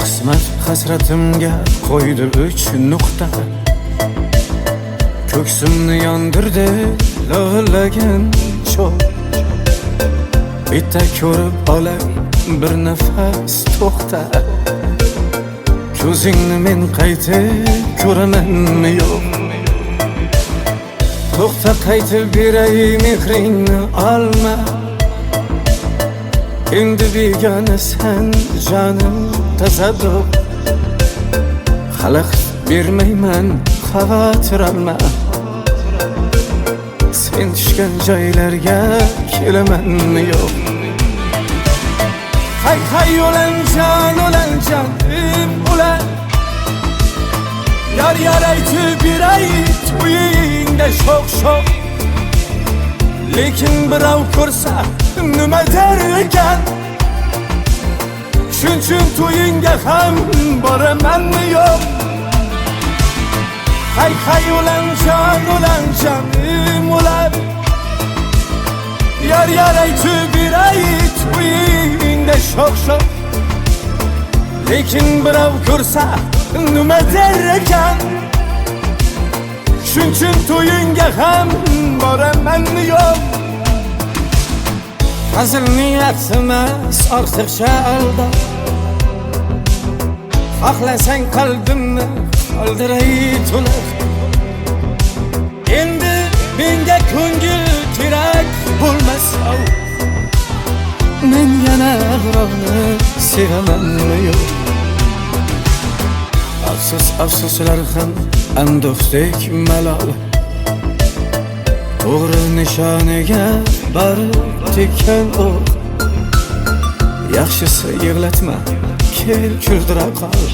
qismat hasratimga qo'ydi 3 nuqta. Ko'ksimni yondirdi lo'llagan cho'g'. Bitta ko'rib olay bir nafas to'xta. Ko'zingni men qaytib ko'ramanmi yo'q? To'xta, qaytib beray mehringni olma. Endi begona sen jonim tasadduq. Xalaqit bermayman, xavotir olma. Sen tushgan joylarga kelamanmi yo'q? Hay hay o'lanjon ulan. Yar aytib beray to'yingda sho'x. Lekin birov ko'rsa nima der ekan? Shuning to'yingga ham boramanmi yo'q? Hay o'lanjon ulan. Yar aytib beray to'yingda sho'x. Lekin birov ko'rsa nima der ekan? Shuning to'yingga ham boramanmi yo'q? Hazil niyat emas, ortiqcha aldab. Xohlasang qalbimni qoldiray to'liq. Endi menga ko'ngil kerak bo'lmasa, men yana birovni sevamanmi yo'q? Afsuslar ham ando'xdek malol. To'g'ri nishoniga borib tekkan o'q. Yaxshisi yig'latma, kel kuldira qol.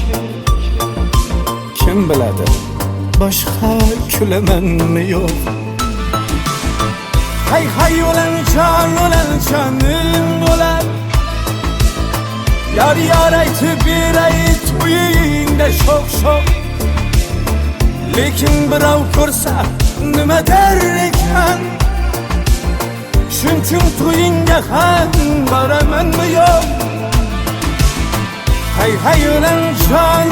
Kim biladi, boshqa kulamanmi yo'q? Hay o'lanjonim ulan. Yar aytib beray to'yingda sho'x. Lekin birov ko'rsa nima der ekan? Shuning to'yingga ham boramanmi yo'q? Hay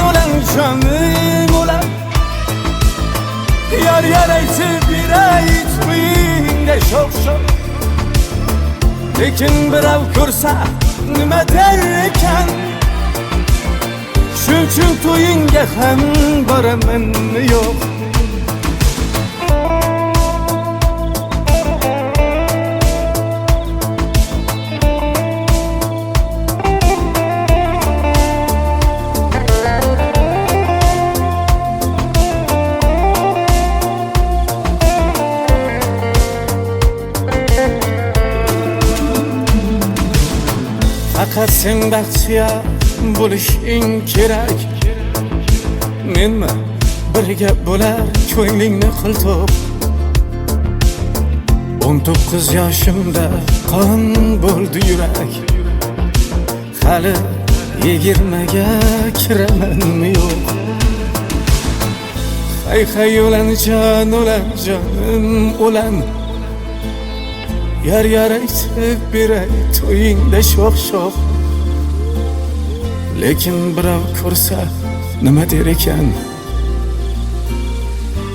o'lanjonim ulan. Yar aytib beray to'yingda sho'x. Lekin birov ko'rsa nima der ekan? Shuning to'yingga ham boramanmi yo'q? Faqat sen baxtiya bo'lishing kerak. Menmi birga bo'lar ko'nglingni qilto'q. 19 yoshimda qon bo'ldi yurak. Hali 20ga kiramanmi yo'q? Hay o'lanjonim ulan. Yar aytib beray to'yingda sho'x. Lekin birov ko'rsa nima der ekan?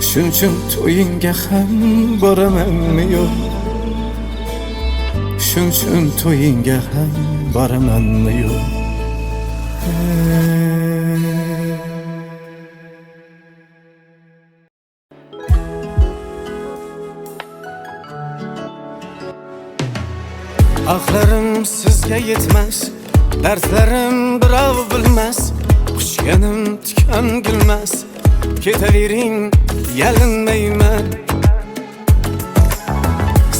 Shuning to'yingga ham boramanmi yo'q? Shuning to'yingga ham boramanmi yo'q? Oqlarim sizga yetmas, dardlarim birov bilmas. Quchganim tikan gulmas. Ketavering, yalinmayman.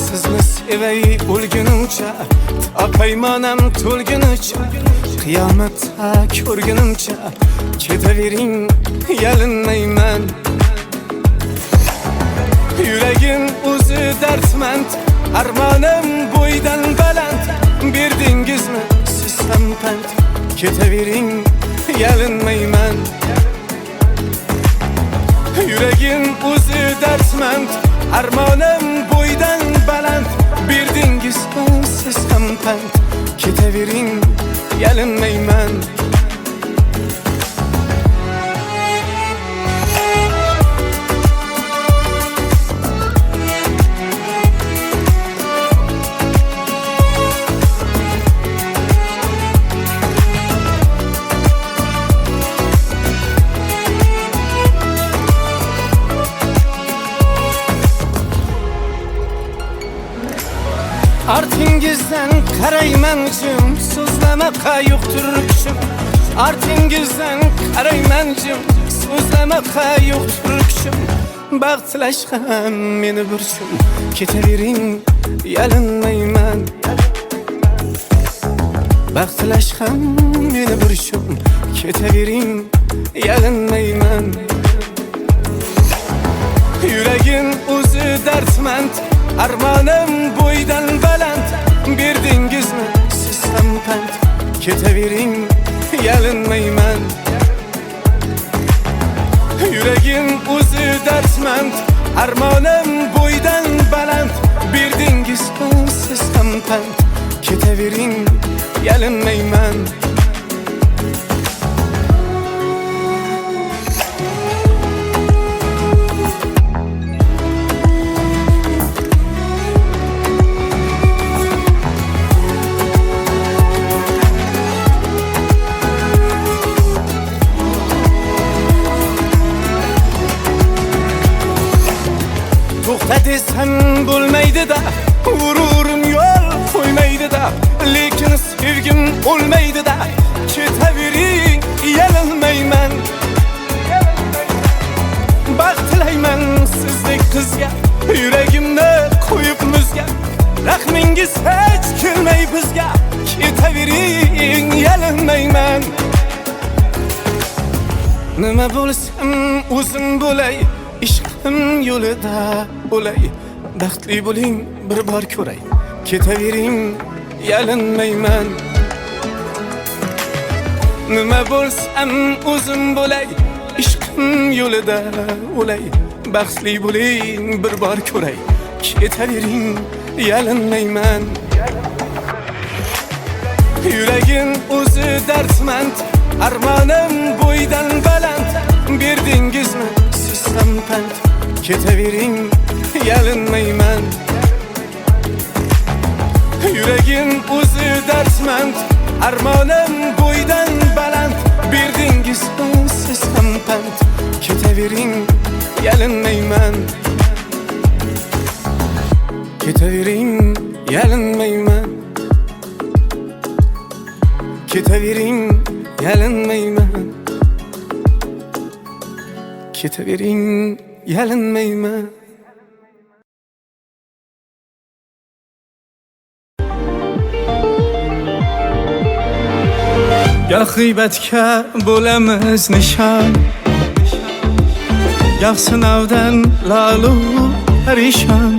Sizni sevay o'lgunimcha, paymonam to'lgunimcha, qiyomatda ko'rgunimcha. Ketavering, yalinmayman. Yuragim o'zi dardmand, armonim bo'ydan baland. Berdingizmi siz ham pand? Ketavering, yalinmayman. Yuragim o'zi dardmand, armonim bo'ydan baland. Berdingizmi siz ham pand? Ketavering, yalinmayman. Artingizdan qaraymanjim, so'zlamaqa yo'qdir kuchim. Artingizdan qaraymanjim, so'zlamaqa yo'qdir kuchim. Baxt tilash ham meni burchim. Ketavering, yalinmayman. Baxt tilash ham meni burchim. Ketavering, yalinmayman. Yuragim o'zi dardmand, armonim bo'ydan baland. Berdingizmi siz ham pand, ketavering, yalinmayman. Yuragim o'zi dardmand, armonim bo'ydan baland. Berdingizmi siz ham pand, ketavering, yalinmayman. To'xta desam bo'lmaydi-da, g'ururim yo'l qo'ymaydi-da, lekin sevgim o'lmaydi-da. Ketavering, yalinmayman. Baxt tilayman sizdek qizga, yuragimni qo'yib muzga. Rahmingiz hech kelmay bizga, ketavering, yalinmayman. Nima bo'lsam o'zim bo'lay, ishqim yo'lida bo'lay. Baxtli bo'ling, bir bor ko'ray. Ketavering, yalinmayman. Nima bo'lsam o'zim bo'lay, ishqim yo'lida bo'lay. Baxtli bo'ling, bir bor ko'ray. Ketavering, yalinmayman. Yuragim o'zi dardmand, armonim bo'ydan baland. Berdingizmi siz ham pand, ketavering, yalinmayman. Yuragim o'zi dardmand, armonim bo'ydan baland. Berdingizmi siz ham pand, ketavering, yalinmayman. Ketavering, yalinmayman. Ketavering, yalinmayman. Ketavering, yalinmayman. Goh g'iybatga bo'lamiz nishon, goh sinovdan lolu parishon.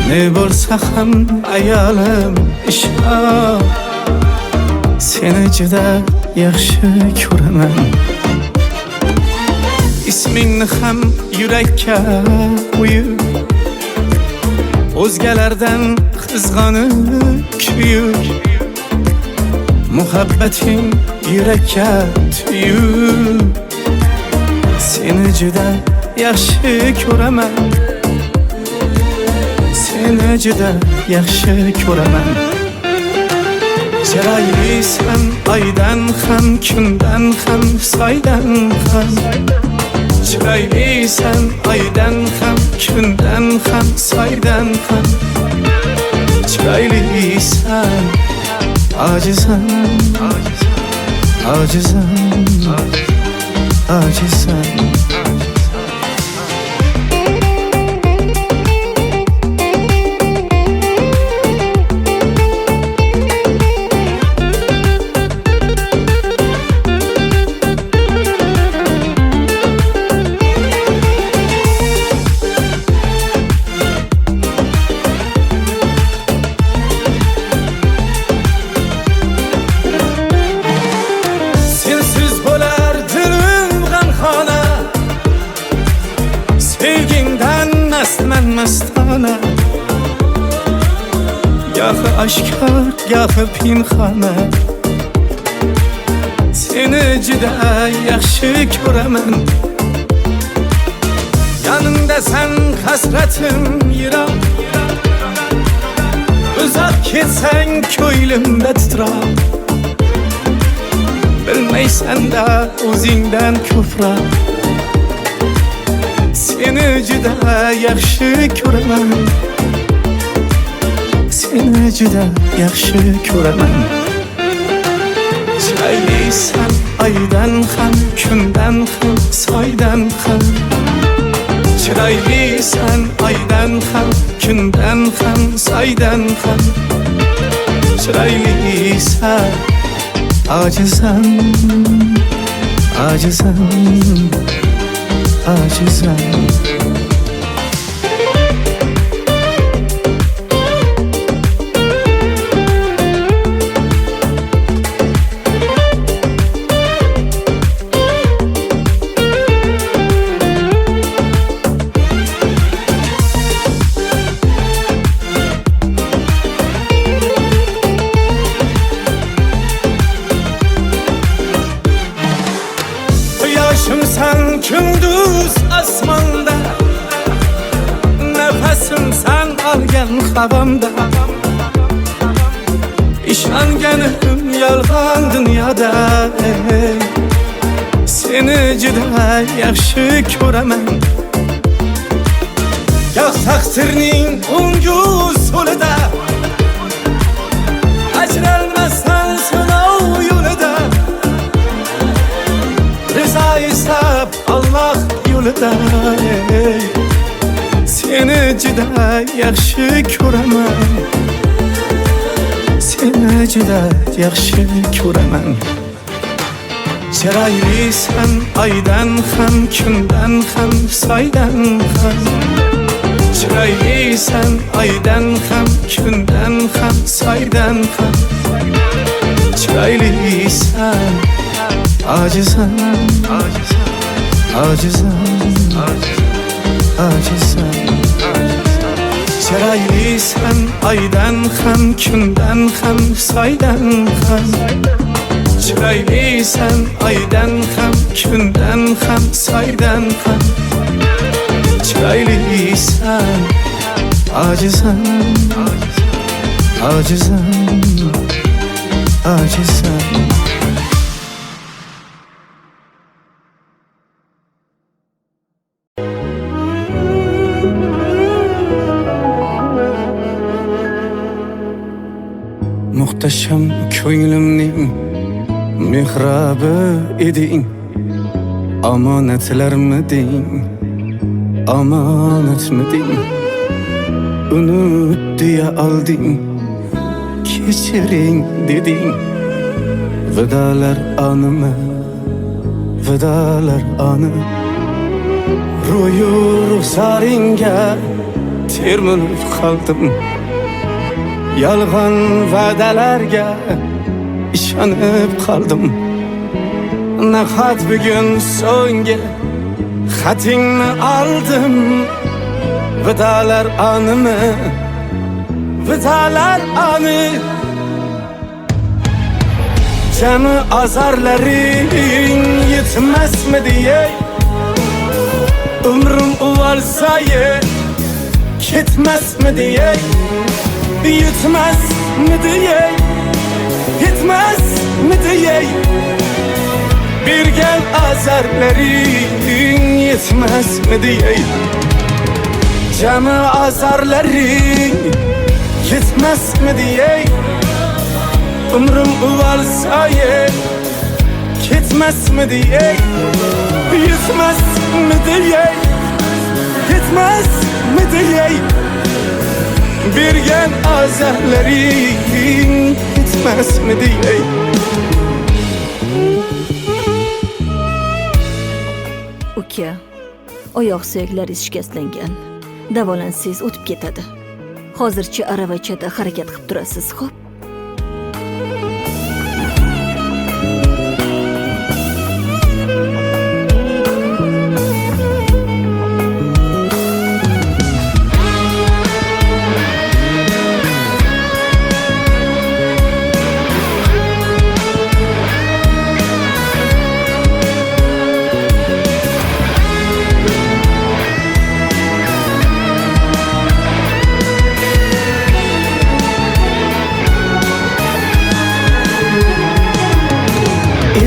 Ne bo'lsa ham ayolim ishon, seni juda yaxshi ko'raman. Ismingni ham yurakka qo'yib, o'zgalardan qizg'onib kuyib, muhabbating yurakka tuyib, seni juda yaxshi ko'raman. Seni juda yaxshi ko'raman. Chiroylisan oydan ham, kundan ham, soydan ham. Chiroylisan oydan ham, kundan ham, soydan ham. Chiroylisan, ojizam, ojizam, ojizam. Mastana, gohi oshkor, gohi pinxona. Seni juda yaxshi ko'raman. Yonimdasan hasratim yiroq, uzoq ketsang ko'nglimda titroq. Bilmaysan-da o'zingdan ko'proq. Seni juda yaxshi ko'raman. seni juda yaxshi ko'raman. Chiroylisan oydan ham, kundan ham, soydan ham. Chiroylisan oydan ham, kundan ham, soydan ham. Chiroylisan, ojizam, ojizam, ojizam. Yaşımsan gündüz asmanda, nefesimsen algen havamda. İşanganim yalgan dünyada, seni juda yaxshi ko'raman. Ya taqdirning o'ngu so'lida, ajralmasdan sinov yo'lida. Rıza istab Allah yolida, seni juda yaxshi ko'raman. Seni juda yaxshi ko'raman. Chiroylisan oydan ham, kundan ham, soydan ham. Chiroylisan oydan ham, kundan ham, soydan ham. Chiroylisan, ojizam, ojizam, ojizam. Chiroylisan oydan ham, kundan ham, soydan ham. Chiroylisan oydan ham, kundan ham, soydan ham. Chiroylisan, ojizam, ojizam, ojizam. Muhteşem ko'nglimning mehrabi eding, omonatlarmiding, omonatmiding. Unut deya olding, kechiring deding. Vidolar animi, vidolar ani. Ro'yu ruxsaringga termilib qoldim. Yalg'on va'dalarga ishonib qoldim. Nahot bugun so'nggi xatingni oldim. Vidolar animi, vidolar ani. Jami azarlaring yetmasmidi ey? Umrim uvalsaye ketmasmidi ey? Yetmezmidi ey? Yetmezmidi ey? Bir gel azarlaring yetmezmidi ey? Jami azarlaring yetmezmidi ey? Umrim uvalsaye ketmezmidi ey? Yetmezmidi ey? Yetmezmidi ey? Bir gel azarlaring yetmezmidi ey? Uka, oyoq suyaklari shikastlangan. Davolansangiz o'tib ketadi. Hozircha aravachada harakat qilib turasiz, xo'p?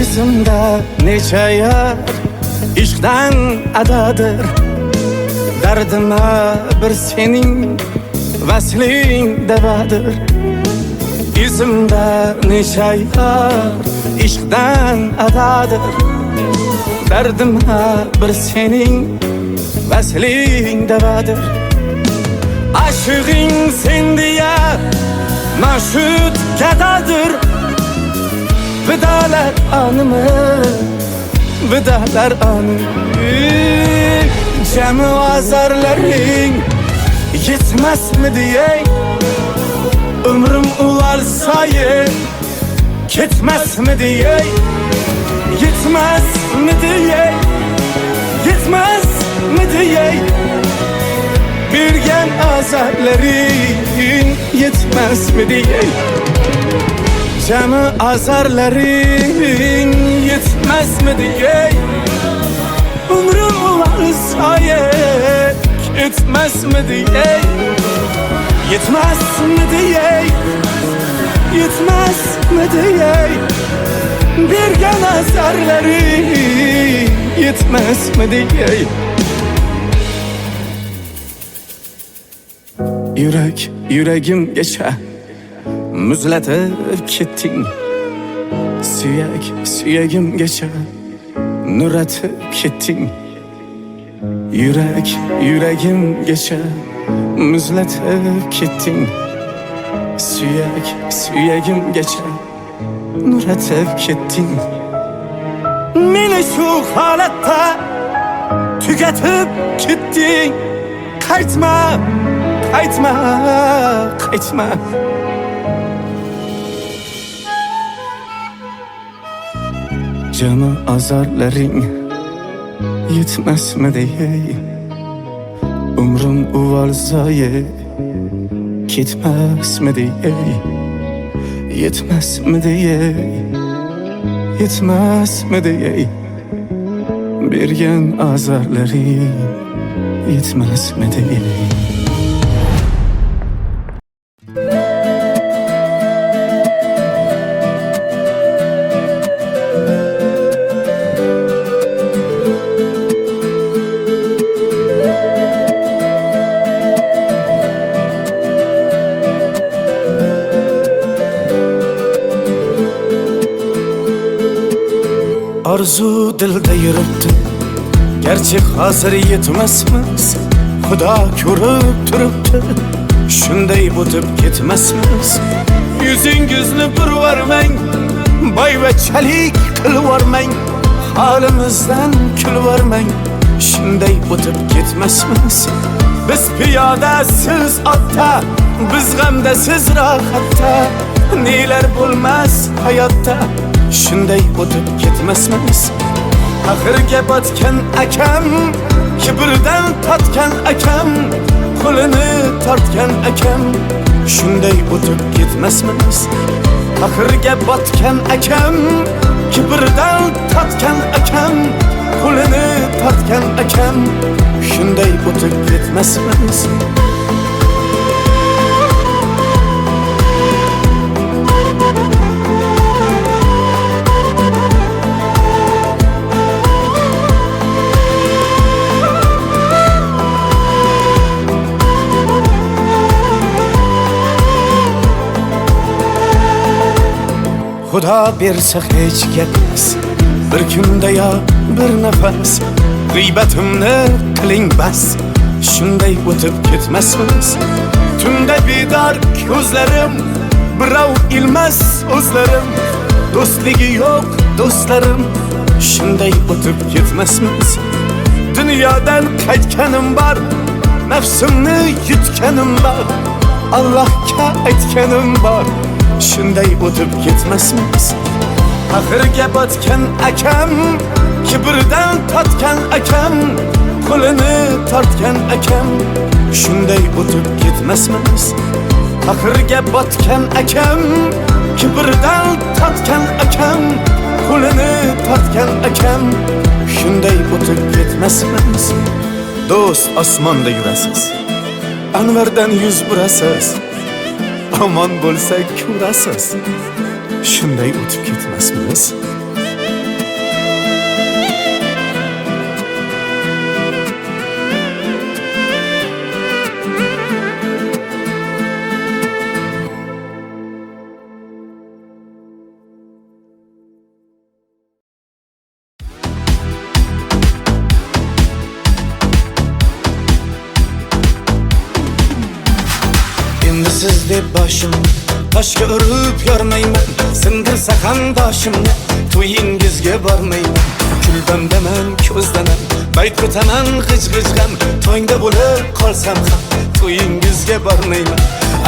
Esimda necha yar ishqdan adadir. Dardima bir sening vasling devadir. Izimda necha yar ishqdan adadir. Derdim ha bir sening vasling devadir. Aşığın sen diye maşhut kadadır. Vidalar anımı, vidalar anı. Cemi azarların yetmez mi diye, ömrüm uvalsayı gitmez mi diye, yetmez mi diye, yetmez mi diye. Bir gen azarların yetmez mi diye, cemi azarların yetmez mi diye. Ömrüm uvalsayı yetmez mi diye, yetmez mi diye, yetmez mi diye. Bir gen azarları yetmez mi diye. Yürek, yüreğim geçe müzletip gittin. Suyek, suyegim geçe nüretip gittin. Yürek, yüreğim geçe müzletip gittin. Suyek, suyegim geçe nüretip gittin. Meni şu halatta tüketip gittin. Kaytma, kaytma, kaytma. Canı azarların yetmez mi diye, ömrüm uvalzayı gitmez mi diye, yetmez mi diye, yetmez mi diye. Bir gen azarları yetmez mi diye. Arzu dilde yürüttü, gerçek hazır yetmezmiz. Xudo ko'rib turibdi, shunday o'tib ketmasmiz. Yuzingizni purvarmang, boyvachalik qilvormang, holimizdan kulvormang, shunday o'tib ketmasmiz. Biz piyoda, siz otda, biz g'amda, siz rohatda. Nelar bo'lmas hayotda, shunday o'tib ketmasmiz. Axirga botgan akam, kibrdan totgan akam, qo'lini tortgan akam, shunday o'tib ketmasmiz. Axirga botgan akam, kibrdan totgan akam, qo'lini tortgan akam, shunday o'tib ketmasmiz. Xudo bersa hech gapmas, bir kunda yo bir nafas, g'iybatimni qiling bas, shunday o'tib ketmasmiz. Tunda bedor ko'zlarim, birov ilmas o'zlarim, do'stligi yo'q do'stlarim, shunday o'tib ketmasmiz. Dunyodan qaytganim bor, nafsimni yutganim bor, Allohga aytganim bor, shunday o'tib ketmasmiz. Axirga botgan akam, kibrdan totgan akam, qo'lini tortgan akam, shunday o'tib ketmasmiz. Axirga botgan akam, kibrdan totgan akam, qo'lini tortgan akam, shunday o'tib ketmasmiz. Do'st, osmonda yurasiz, anvardan yuz burasiz, omon bo'lsak ko'rasiz, shunday o'tib ketmasmiz. deb boshimni toshga urib yormayman, sindirsa qarindoshimni to'yingizga bormayman. Kulbamdaman, ko'zdaman, bayt ko'taman g'ij-g'ijg'am, to'ngda bo'lib qolsam ham to'yingizga bormayman.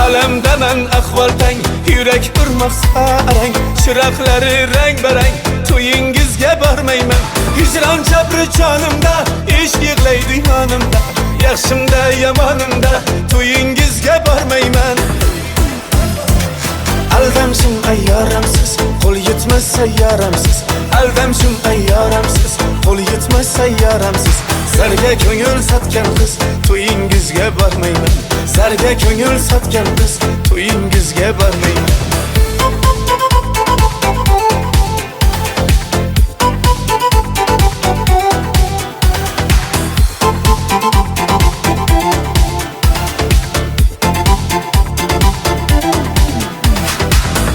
Alamdaman ahvol tang, yurak urmoqsa arang, chiroqlari rang-barang, to'yingizga bormayman. Hijron jabri jonimda, ish yig'laydi yonimda, yaxshimda yomonimda to'yingizga bormayman. Aldamshim ayyoramsiz, qo'l yetmas sayyoramsiz. Aldamshim ayyoramsiz, qo'l yetmas sayyoramsiz. Zarga ko'ngil sotgan qiz, to'yingizga bormayman. Zarga ko'ngil sotgan qiz, to'yingizga bormayman.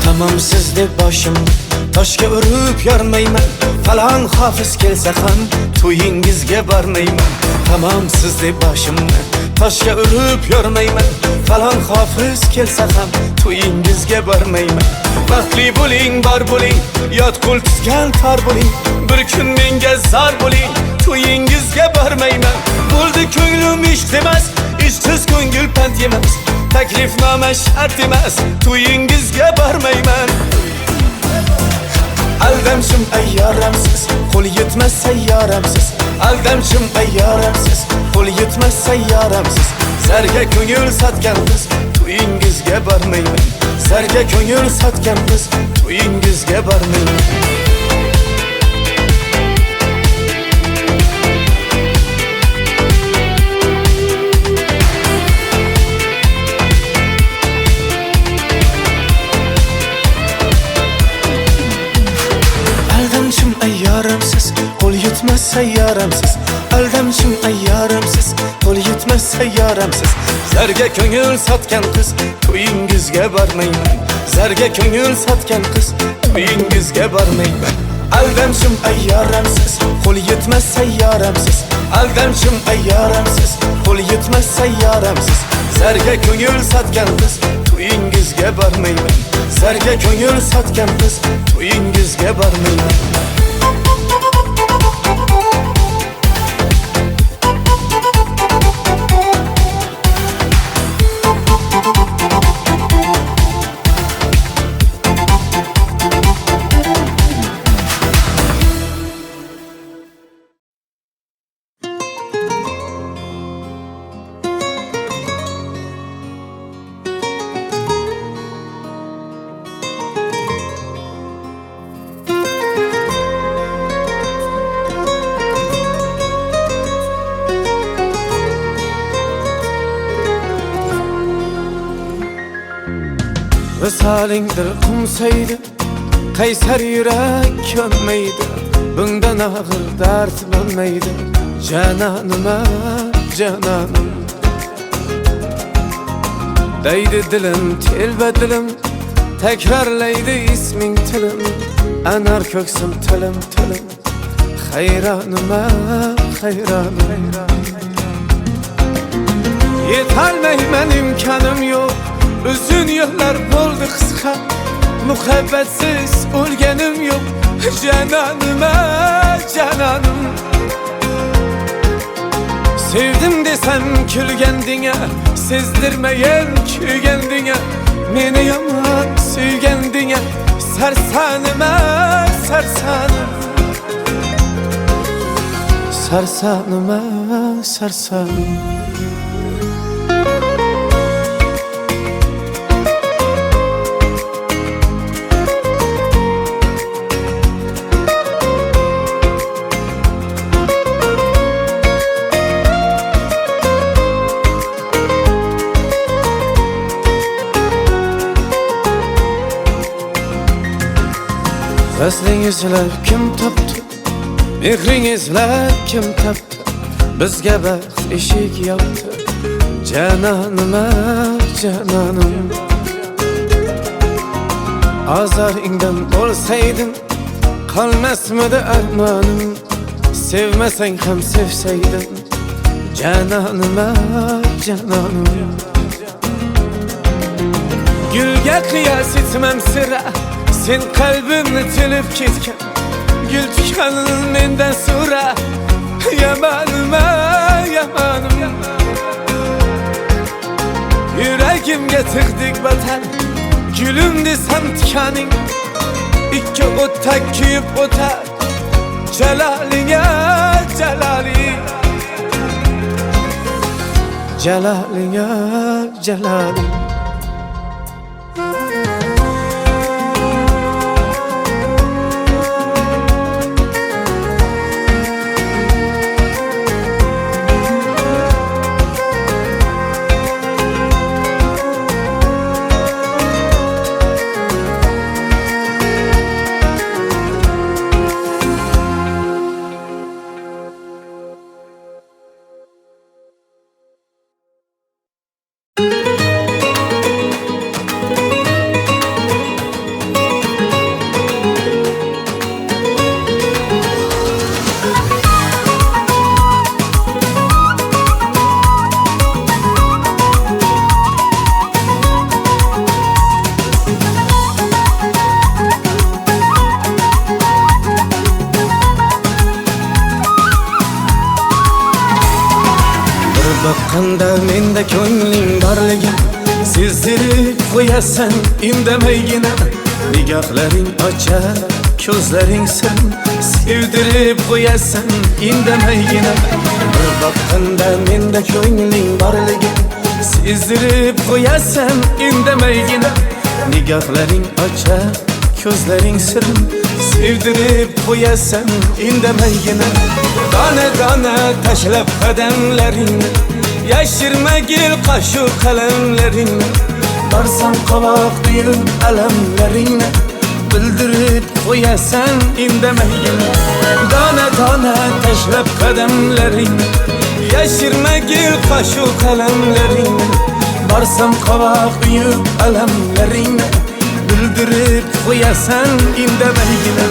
Tamam siz deb boshimni toshga urib yormayman, falon hofiz kelsa ham to'yingizga bormayman. Tamam siz deb boshimni toshga urib yormayman, falon hofiz kelsa ham to'yingizga bormayman. Baxtli bo'ling, bor bo'ling, yot qo'l tutgan tor bo'ling, bir kun menga zor bo'ling, to'yingizga bormayman. Bo'ldi ko'nglim ish emas, ishsiz ko'ngil pand yemas, taklifnoma shart emas, to'yingizga bormayman. Aldamshim ayyoramsiz, qo'l yetmas sayyoramsiz. Aldamshim ayyoramsiz, qo'l yetmas sayyoramsiz. Zarga ko'ngil sotgan qiz, to'yingizga bormayman. Zarga ko'ngil sotgan qiz, to'yingizga bormayman. Aldamshim ayyoramsiz, qo'l yetmas sayyoramsiz. Aldamshim ayyoramsiz, qo'l yetmas sayyoramsiz. Zarga ko'ngil sotgan qiz, to'yingizga bormayman. Zarga ko'ngil sotgan qiz, to'yingizga bormayman. Aldamshim ayyoramsiz, qo'l yetmas sayyoramsiz. Aldamshim ayyoramsiz, qo'l yetmas sayyoramsiz. Zarga ko'ngil sotgan qiz, to'yingizga bormayman. Zarga ko'ngil sotgan qiz, to'yingizga bormayman. Visolingdir qumsaydi, qaysar yurak ko'nmaydi, bundan og'ir dard bo'lmaydi. Janonim, janonim deydi dilim, telba dilim, takrorlaydi isming tilim. Anar ko'ksim tilim, tilim, hayronim, hayronim. Yetolmayman, imkonim yo'q, uzun yo'llar bo'ldi qisqa, muhabbatsiz o'lganim yo'q. Janonim, janonim sevdim desam kulgandinga, sezdirmagan kuygandinga, meni yomon suygandinga. Sarsonim, sarsonim, sarsonim, sarsonim. Vaslingiz-la kim topdi, mehringiz-la kim topdi, bizga baxt eshik yopdi. Janonim, janonim ozoringdan bo'lsaydim, qolmasmidi armonim. Sevmasang ham sevsaydim, janonim, janonim Gülge kıyas etmem sıra, sen kalbimni tilip ketken. Gül tuşkanın menden sonra, yamanım yamanım. Yüreğimge tıkdık batar, gülüm desem tikaning. İki otak kuyup otar, celaline celali. Celaline celali. Bakqanda menda ko'ngling borligin sezdirib qo'yasan indamaygina. Nigohlaring ochar, ko'zlaring sirin sevdirib qo'yasan indamaygina. Bir bakqanda menda ko'ngling borligin sezdirib qo'yasan indamaygina. Nigohlaring ochar, ko'zlaring sirin sevdirib qo'yasan indamaygina. Dona dona tashlab qadamlaringni, yashirmagil qashu qalamlaringni. Borsam qovoq tuyib alamlaringni, bildirib qo'yasan indamaygina. Dona dona tashlab qadamlaringni, yashirmagil qashu qalamlaringni. Borsam qovoq tuyib alamlaringni, bildirib qo'yasan indamaygina.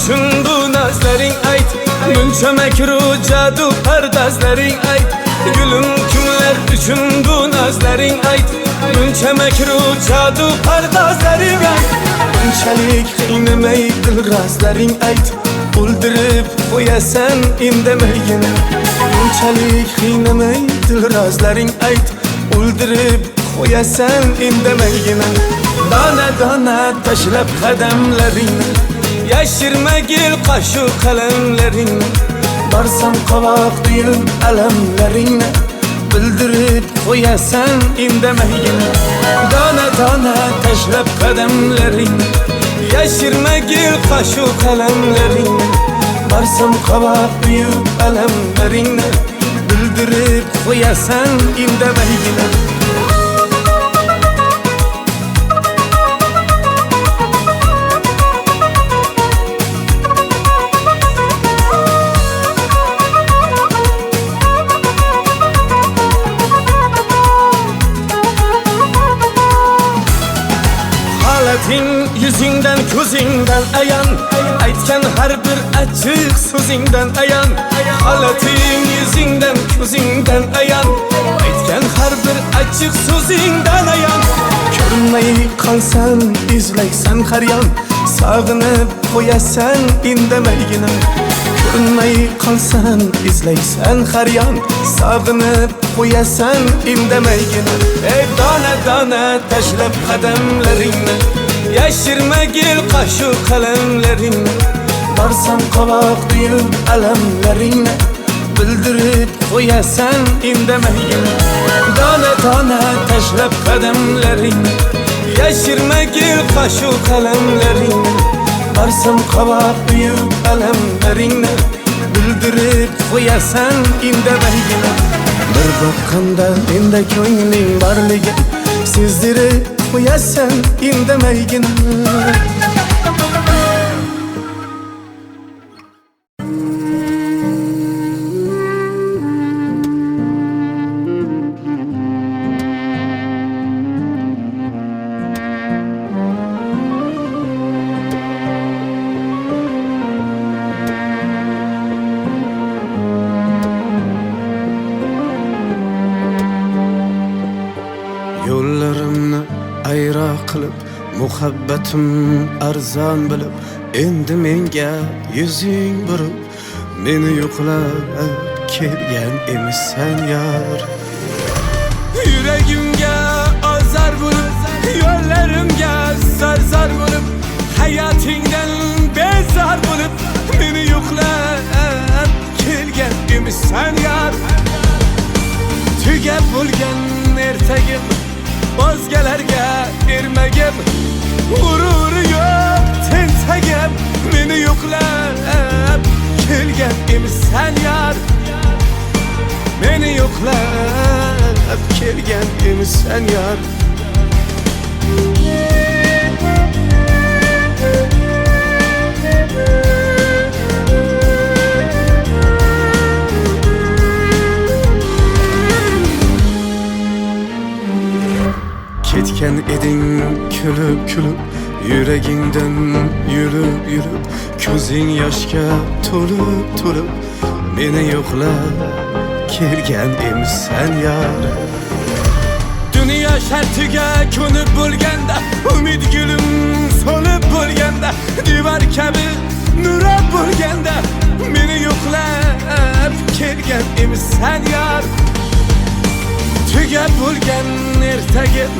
Üçün bu nazlaring ayt, gulchamak ru jadu pardazlaring ayt. Gülüm kimler üçün bu nazlaring ayt, gulchamak ru jadu pardazlaring ayt. Bunchalik qiynamay dil razlaring ayt, o'ldirib qo'yasan indamaygina. Bunchalik qiynamay dil razlaring ayt, o'ldirib qo'yasan indamaygina. Dona dona tashlab qadamlaringni, yashirmagil qashu qalamlaringni. Borsam qovoq tuyib alamlaringni, bildirib qo'yasan indamaygina. Dona dona tashlab qadamlaringni, yashirmagil qashu qalamlaringni. Borsam qovoq tuyib alamlaringni, bildirib qo'yasan indamaygina. Yüzünden ko'zingdan ayan, aytgan har bir achchiq so'zingdan ayan. Holating yüzünden ko'zingdan ayan, aytgan har bir achchiq so'zingdan ayan. Ko'rinmay qolsan izlaysan har yon, sog'inib qo'yasan indamaygina. Ko'rinmay qolsan izlaysan har yon, sog'inib qo'yasan indamaygina. Ey dona dona tashlab qadamlaringni, yashirmagil qashu qalamlaringni. Borsam qovoq tuyib alamlaringni, bildirib qo'yasan indamaygina. Dona dona tashlab qadamlaringni, yashirmagil qashu qalamlaringni. Borsam qovoq tuyib alamlaringni, bildirib qo'yasan indamaygina. Bir boqqanda menda ko'ngling borligin sezdirib qo'yasan indamaygina. ayro qilib muhabbatim arzon bilib endi menga yuzing burib meni yo'qlab kelgan emissan yar yuragimga ozor bo'lib yo'llarimga zar bo'lib hayotingdan bezor bo'lib meni yo'qlab kelgan emissan yar tugab bo'lgan ertagim o'zgalarga ermagim g'ururi yo'q tentagim meni yo'qlab kelgan emissan yar meni yo'qlab kelgan emissan yar ketgan eding kulib kulib yuragingdan yurib ko'zing yoshga to'lib meni yo'qlab kelgan emissan yar dunyo shartiga ko'nib bo'lganda umid gulim so'lib bo'lganda devor kabi nurab bo'lganda meni yo'qlab kelgan emissan yar tugab bo'lgan ertagim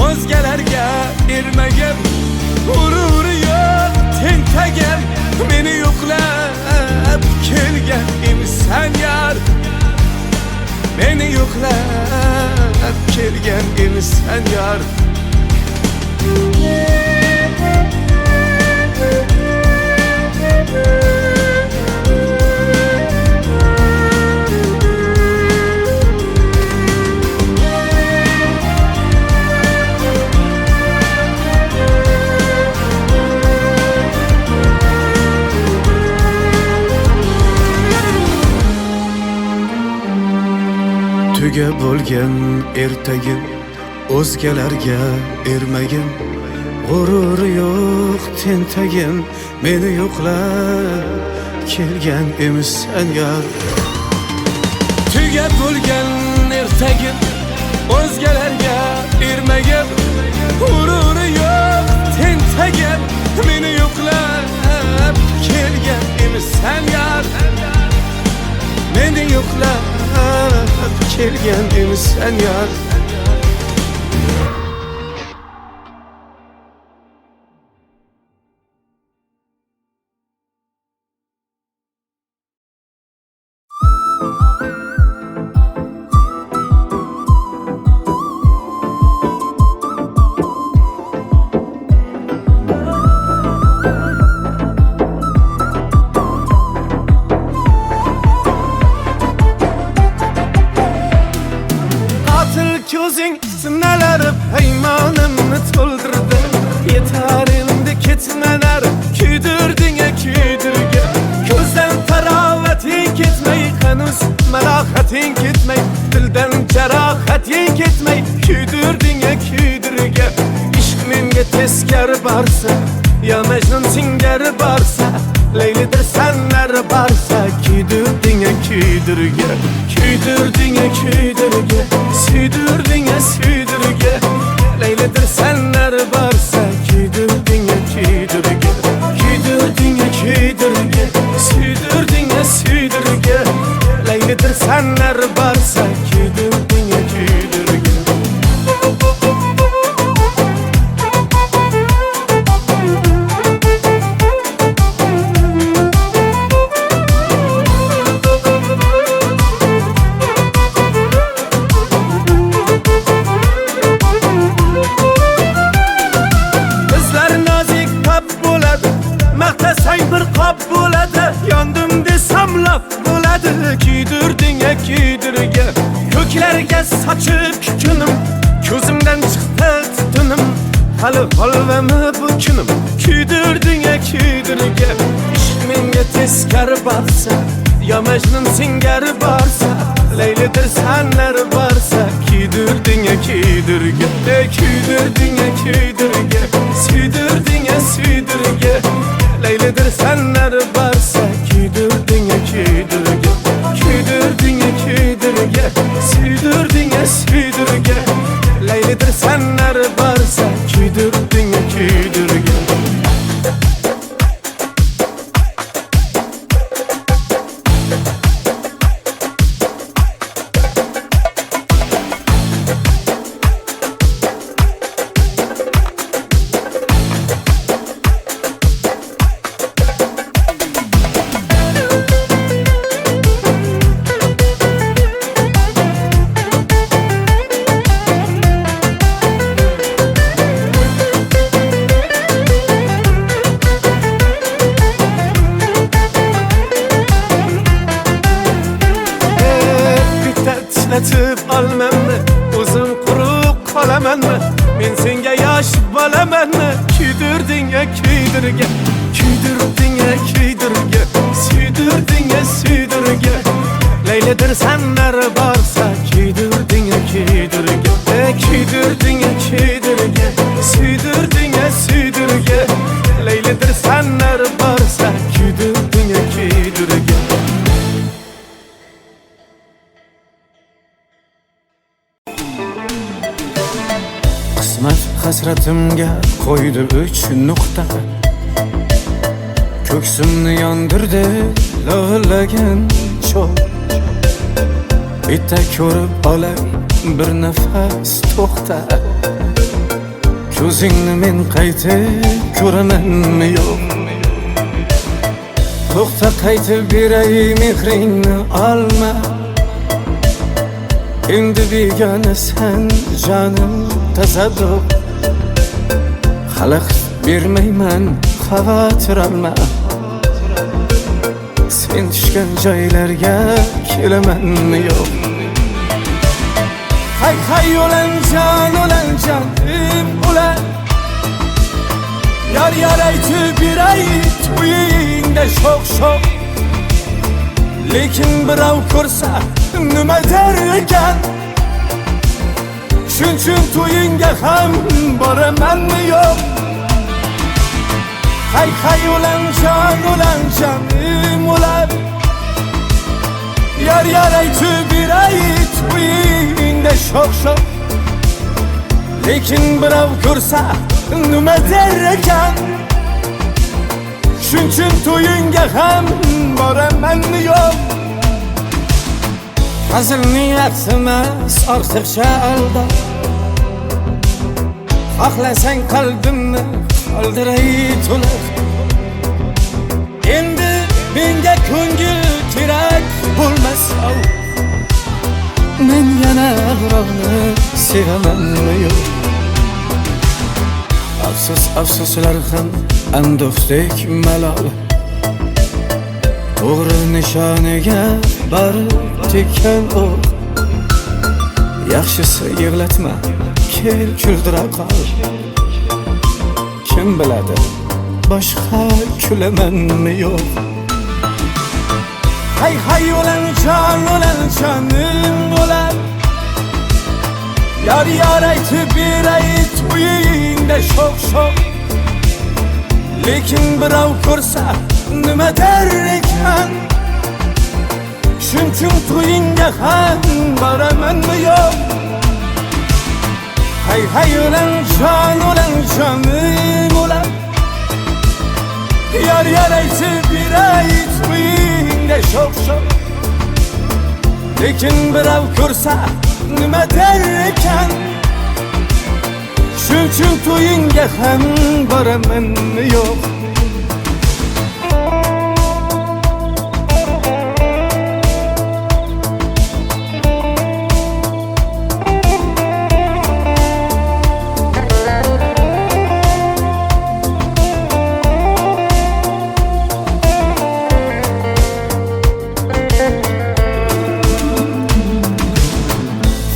o'zgalarga ermagim g'ururi yo'q tentagim meni yo'qlab kelgan emissan yar meni yo'qlab kelgan emissan yar tugab bo'lgan ertagim o'zgalarga ermagim g'ururi yo'q tentagim meni yo'qlab kelgan emissan yar tugab bo'lgan ertagim o'zgalarga ermagim g'ururi yo'q tentagim meni yo'qlab kelgan emissan yar meni yo'qlab kelgan emissan yar ko'zing sinalar paymonimni to'ldirdi yetar endi ketmalar kuydirding kuydirga ko'zdan tarovating ketmay hanuz malohating ketmay dildan jarohating ketmay kuydirding kuydirga ishq menga teskari borsa yo majnun singari borsa laylidir sanlar borsa kuydirding kuydirga kuydirding kuydirga suydirding suydirga laylidir sanlar borsa kuydirding kuydirga kuydirding kuydirga suydirding suydirga laylidir sanlar borsa kuydirding kuydirga yondim desam laf bo'ladi kuydirding kuydirga ko'klarga sochib kukunim ko'zimdan chiqdi tutunim hali holvami bu kunim kuydirding kuydirga ishq menga teskari borsa yo majnun singari borsa laylidir sanlar borsa kuydirding kuydirga kuydirding kuydirga suydirding suydirga laylidir sanlar borsa kuydirding kuydirga kuydirding kuydirga suydirding suydirga laylidir sanlar borsa kuydirding kuydirgin. Etib almanmi, o'zim quruq qolamanmi? Men senga yosh bolamanmi? Kuydirding-a kuydirga, kuydirding-a kuydirga, suydirding-a suydirga. Laylidir sanlar borsa, kuydirding-a kuydirga, kuydirding-a kuydirga, suydirding-a suydirga. Laylidir sanlar borsa, kuydirding-a kuydirga. Qismat hasratimga qo'ydi 3 nuqta, ko'ksimni yondirdi lo'lagan cho'g'. Bitta ko'rib olay bir nafas to'xta, ko'zingni men qaytib ko'ramanmi yo'q? To'xta qaytib beray mehringni olma, endi begona sen jonim tasadduq. Xalaqit bermayman, xavotir olma, sen tushgan joylarga kelamanmi yo'q? Hay hay o'lanjon ulan, yar yar aytib beray to'yingda sho'x. Lekin birov ko'rsa nima der ekan? Shuning to'yingga ham boramanmi yo'q? Hay hay o'lanjon ulan, yar yar aytib beray to'yingda sho'x. Lekin birov ko'rsa nima der ekan? Shuning to'yingga ham boramanmi yo'q? Hazil niyat emas, ortiqcha alda. Xohlasang qalbimni qoldiray to'liq. Endi menga ko'ngil kerak bo'lmasa, men yana birovni sevamanmi yo'q? Afsuslar ham andoqdek malol, to'g'ri nishoniga borib tekkan o'q. Yaxshisi yig'latma, kel kuldira qol. Kim biladi, boshqa kulamanmi yo'q? Hay hay o'lanjonim ulan, yar yar aytib beray to'yingda sho'x. Lekin birov ko'rsa nima der ekan? Shuning to'yingga ham boramanmi yo'q? Hay hay o'lanjonim ulan, yar yar aytib beray to'yingda sho'x. Lekin birov ko'rsa nima der ekan? Shuning to'yingga ham boramanmi yo'q?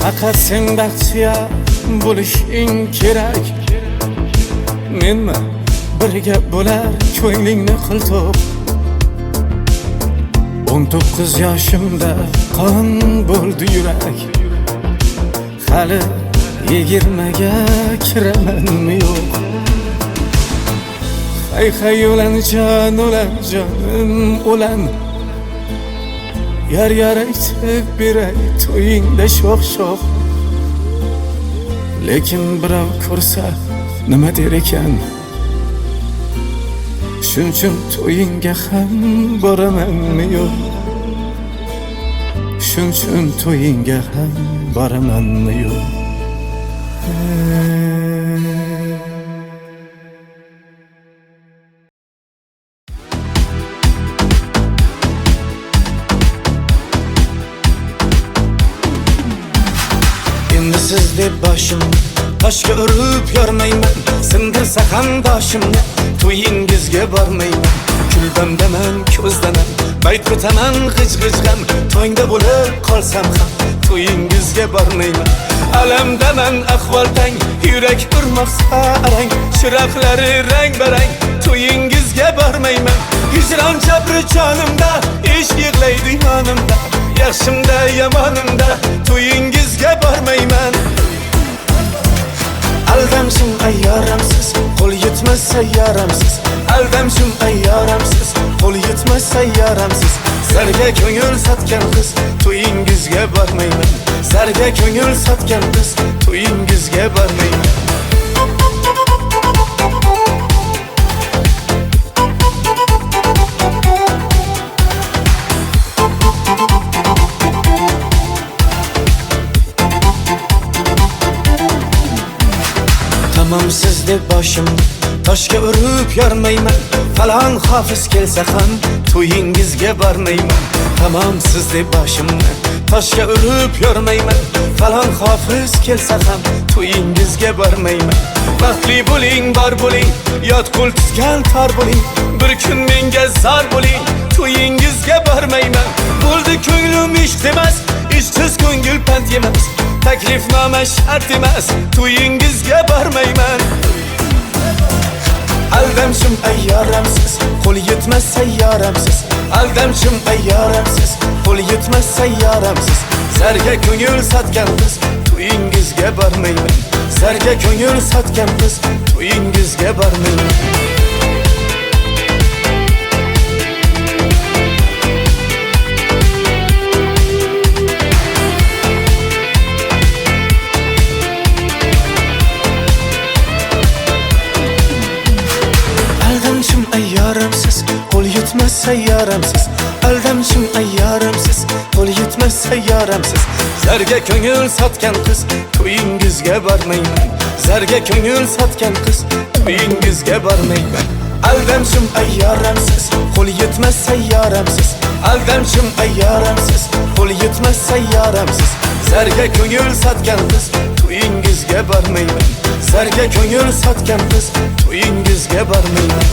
Faqat sen baxtiya bo'lishing kerak. Menmi birga bo'lar ko'nglingni qiltoq. 19 yoshimda qon bo'ldi yurak, hali 20ga kiramanmi yo'q? Hay hay o'lanjonim ulan, yar yar aytib beray to'yingda sho'x. Lekin birov ko'rsa nima der ekan? Shuning to'yingga ham boramanmi yo'q? Shuning to'yingga ham boramanmi yo'q? Endi siz deb boshim toshga urib yormayman, sindirsa ham boshimni to'yingizga bormayman. Kulbamdaman, ko'zdaman, bayt ko'taman g'ij-g'ijg'am, to'yingda bo'lib qolsam ham to'yingizga bormayman. Alamdaman, ahvol tang, yurak urmoqsa arang, chiroqlari rang-barang, to'yingizga bormayman. Hijron jabri jonimda, ish yig'laydi yonimda, yaxshimda yomonimda to'yingizga bormayman. Aldamshim ayyoramsiz, qo'l yetmas sayyoramsiz. Aldamshim ayyoramsiz, qo'l yetmas sayyoramsiz. Zarga ko'ngil sotgan qiz, to'yingizga bormayman. Zarga ko'ngil sotgan qiz, to'yingizga bormayman. Tamam siz deb boshim toshga urib yormayman, falon hofiz kelsa ham to'yingizga bormayman. Tamam siz deb boshimni toshga urib yormayman, falon hofiz kelsa ham to'yingizga bormayman. Baxtli bo'ling, bor bo'ling, yot qo'l tuzgan tor bo'ling, bir kun menga zor bo'ling, to'yingizga bormayman. Bo'ldi ko'nglim ish emas, ishsiz ko'ngil pand yemas, taklifnoma shart emas, to'yingizga bormayman. Aldamshim ayyoramsiz, qo'l yetmas sayyoramsiz. Aldamshim ayyoramsiz, qo'l yetmas sayyoramsiz. Zarga ko'ngil sotgan qiz, to'yingizga bormayman. Zarga ko'ngil sotgan qiz, to'yingizga bormayman. Aldamshim ayyoramsiz, qo'l yetmas sayyoramsiz. Aldamshim ayyoramsiz, qo'l yetmas sayyoramsiz. Zarga ko'ngil sotgan qiz, to'yingizga bormayman. Zarga ko'ngil sotgan qiz, to'yingizga bormayman. Aldamshim ayyoramsiz, qo'l yetmas sayyoramsiz. Aldamshim ayyoramsiz, qo'l yetmas sayyoramsiz. Zarga ko'ngil sotgan qiz, to'yingizga bormayman. Zarga ko'ngil sotgan qiz, to'yingizga bormayman.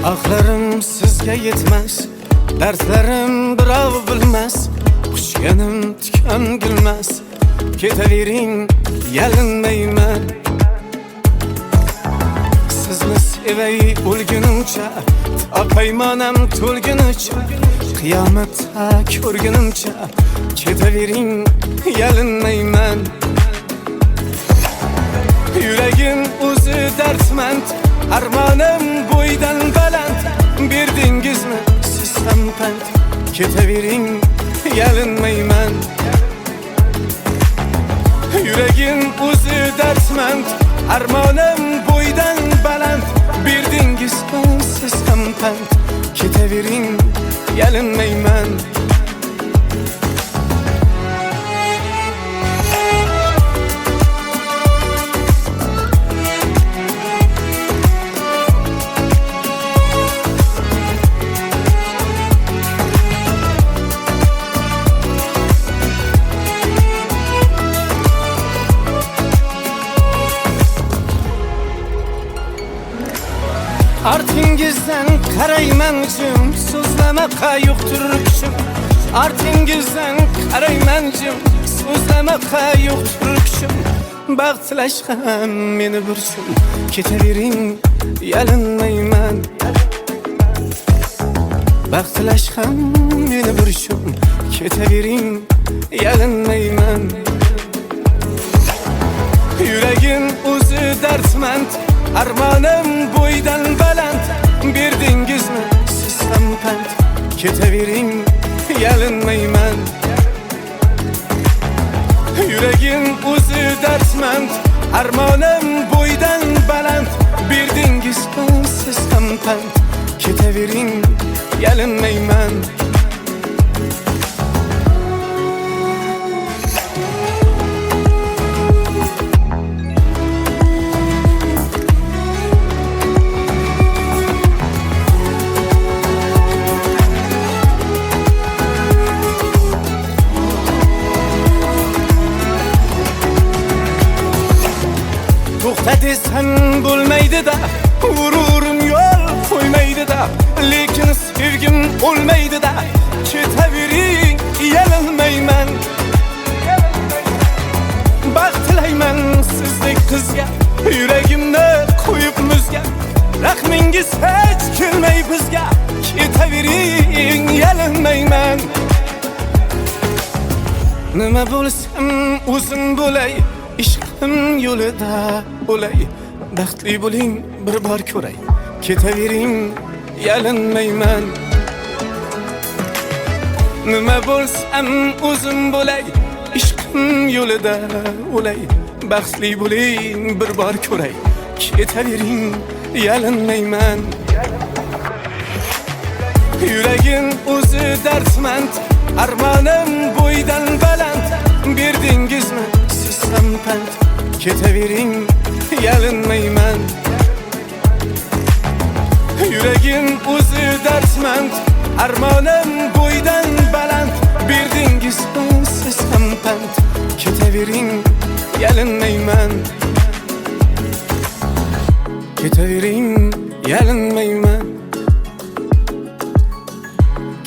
Axlarim sizga yetmas, dardlarim birov bilmas, quchganim tikan gulmas, ketavering yalinmayman. Sizni sevay o'lgunimcha, paymonam to'lgunicha, qiyomatda ko'rgunimcha, ketavering yalinmayman. Yuragim o'zi dardmand, armonim bo'ydan baland, berdingizmi siz ham pand, ketavering yalinmayman. Yuragim o'zi dardmand, armonim bo'ydan baland, berdingizmi siz ham pand, ketavering yalinmayman. Artingizdan qarayman jim, so'zlamaqa yo'qdir kuchim. Artingizdan qarayman jim, so'zlamaqa yo'qdir kuchim. Baxt tilash ham meni burchim, ketavering yalinmayman. Baxt tilash ham meni burchim, Ketavering, yalinmayman. Yuragim o'zi dardmand, armonim bo'ydan baland. Berdingizmi siz ham pand? Ketavering, yalinmayman. Yuragim o'zi dardmand, armonim bo'ydan baland. Berdingizmi siz ham pand? Ketavering, yalinmayman. To'xta desam bo'lmaydi-da, g'ururim yo'l qo'ymaydi-da, lekin sevgim o'lmaydi-da. Ketavering, yalinmayman. Baxt tilayman sizdek qizga, yuragimni qo'yib muzga. Rahmingiz hech kelmay bizga. Ketavering, yalinmayman. Nima bo'lsam o'zim bo'lay, ishqim yo'lida bo'lay. Baxtli bo'ling bir bor ko'ray. Ketavering, yalinmayman. Nima bo'lsam o'zim bo'lay, ishqim yo'lida bo'lay. Baxtli bo'ling bir bor ko'ray. Ketavering, yalinmayman. Yuragim o'zi dardmand, armonim bo'ydan baland. Berdingizmi siz ham pand? Ketavering, yalinmayman. Yuragim o'zi dardmand, armonim bo'ydan baland. Berdingizmi siz ham pand? Ketavering, yalinmayman. Ketavering, yalinmayman.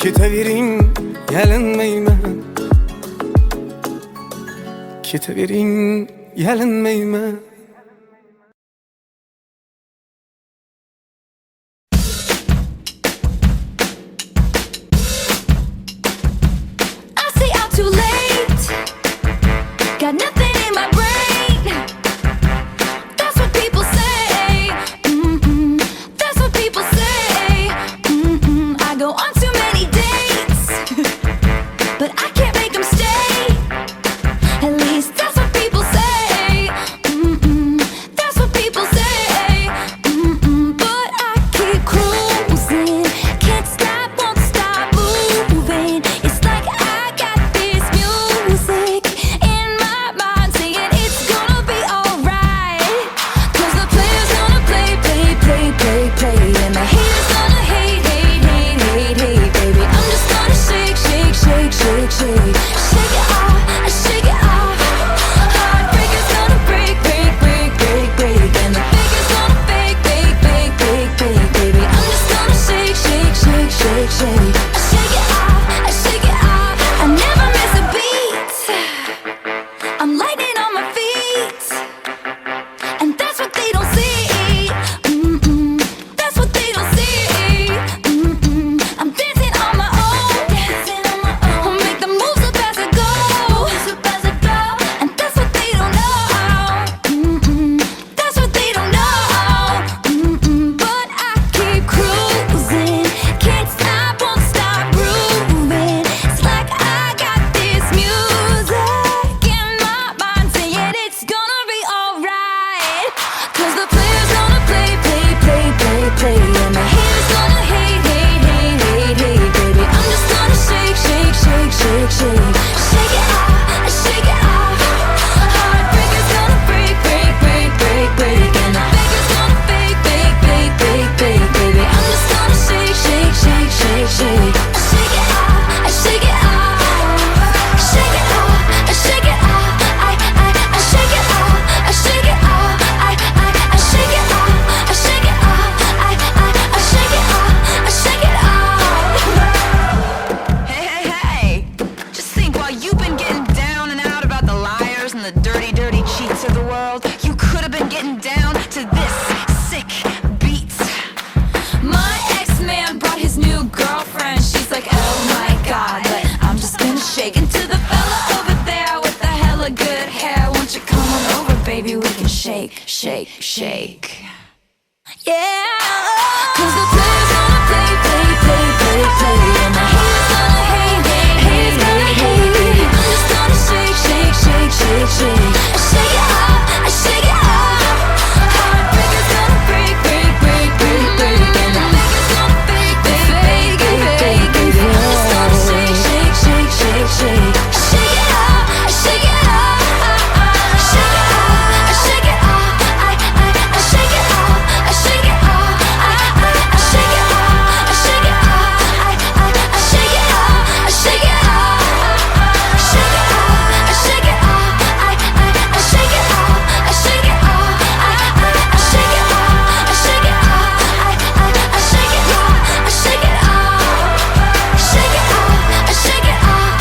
Ketavering, yalinmayman. Ketavering, yalinmayman. I stay out too late, got nothing in my brain. That's what people say. That's what people say. I go on too many dates, but I can't make them stay. At least that's what people say. shaking to the fella over there with the hella good hair. Won't you come on over, baby? We can shake, shake, shake. Yeah, 'cause the player's gonna play, play, play, play, play, and the haters gonna hate, hate, haters gonna hate. I'm just gonna shake, shake, shake, shake, shake. I shake it off, I shake it off. Heartbreaker's gonna break, break, break, break, break, and the faker's gonna fake, fake, fake, fake, fake. I'm just gonna shake, shake, shake, shake, shake. I shake it off, I shake it off. I shake it off, I shake it off. I shake it off, I shake it off. I shake it off, I shake it off. I shake it off, I shake it off. Shake it off, I shake it off. I shake it off, I shake it off. I shake it off, I shake it off. I shake it off, I shake it off. Shake it off, I shake it off.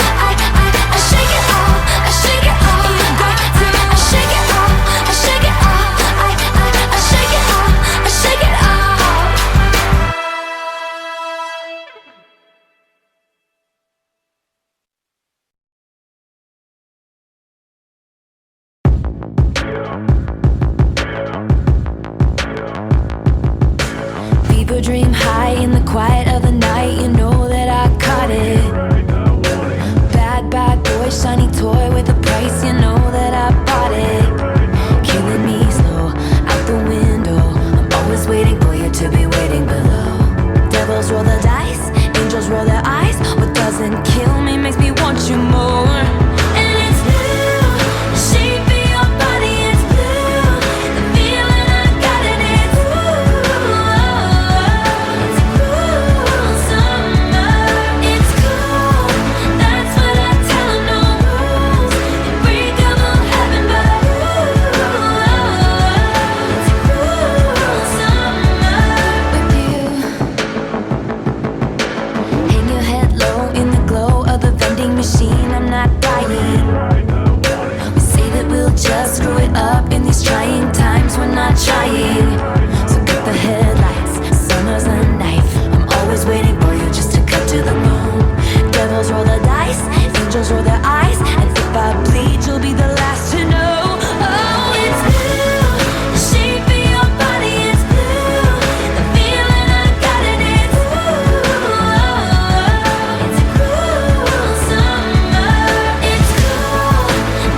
I shake it off, I shake it off. You got to shake it off, I shake it off. I shake it off, I shake it off. Fever dream high in the quiet of the night. You know that I caught it. Bad, bad boy, shiny toy with a price. You know that I bought it. Killing me slow out the window. I'm always waiting for you to be waiting below. Devils roll the dice, angels roll their eyes. What doesn't kill me makes me want you more. And it's blue, the shape of your body is blue. The feeling I got it, it's it's cool summer. It's cool, that's what I tell 'em, no rules. Unbreakable heaven, but it's cool summer with you. Hang your head low in the glow of the vending machine. I'm not dying. We say that we'll just screw it up in these trying times. We're not trying. So get the headlights. Summer's a knife. I'm always waiting for you just to cut to the bone. Devils roll the dice, angels roll their eyes, and if I bleed, you'll be the last to know. Oh, it's blue. The shape of your body is blue. The feeling I got it, it's it's cool summer. It's cool,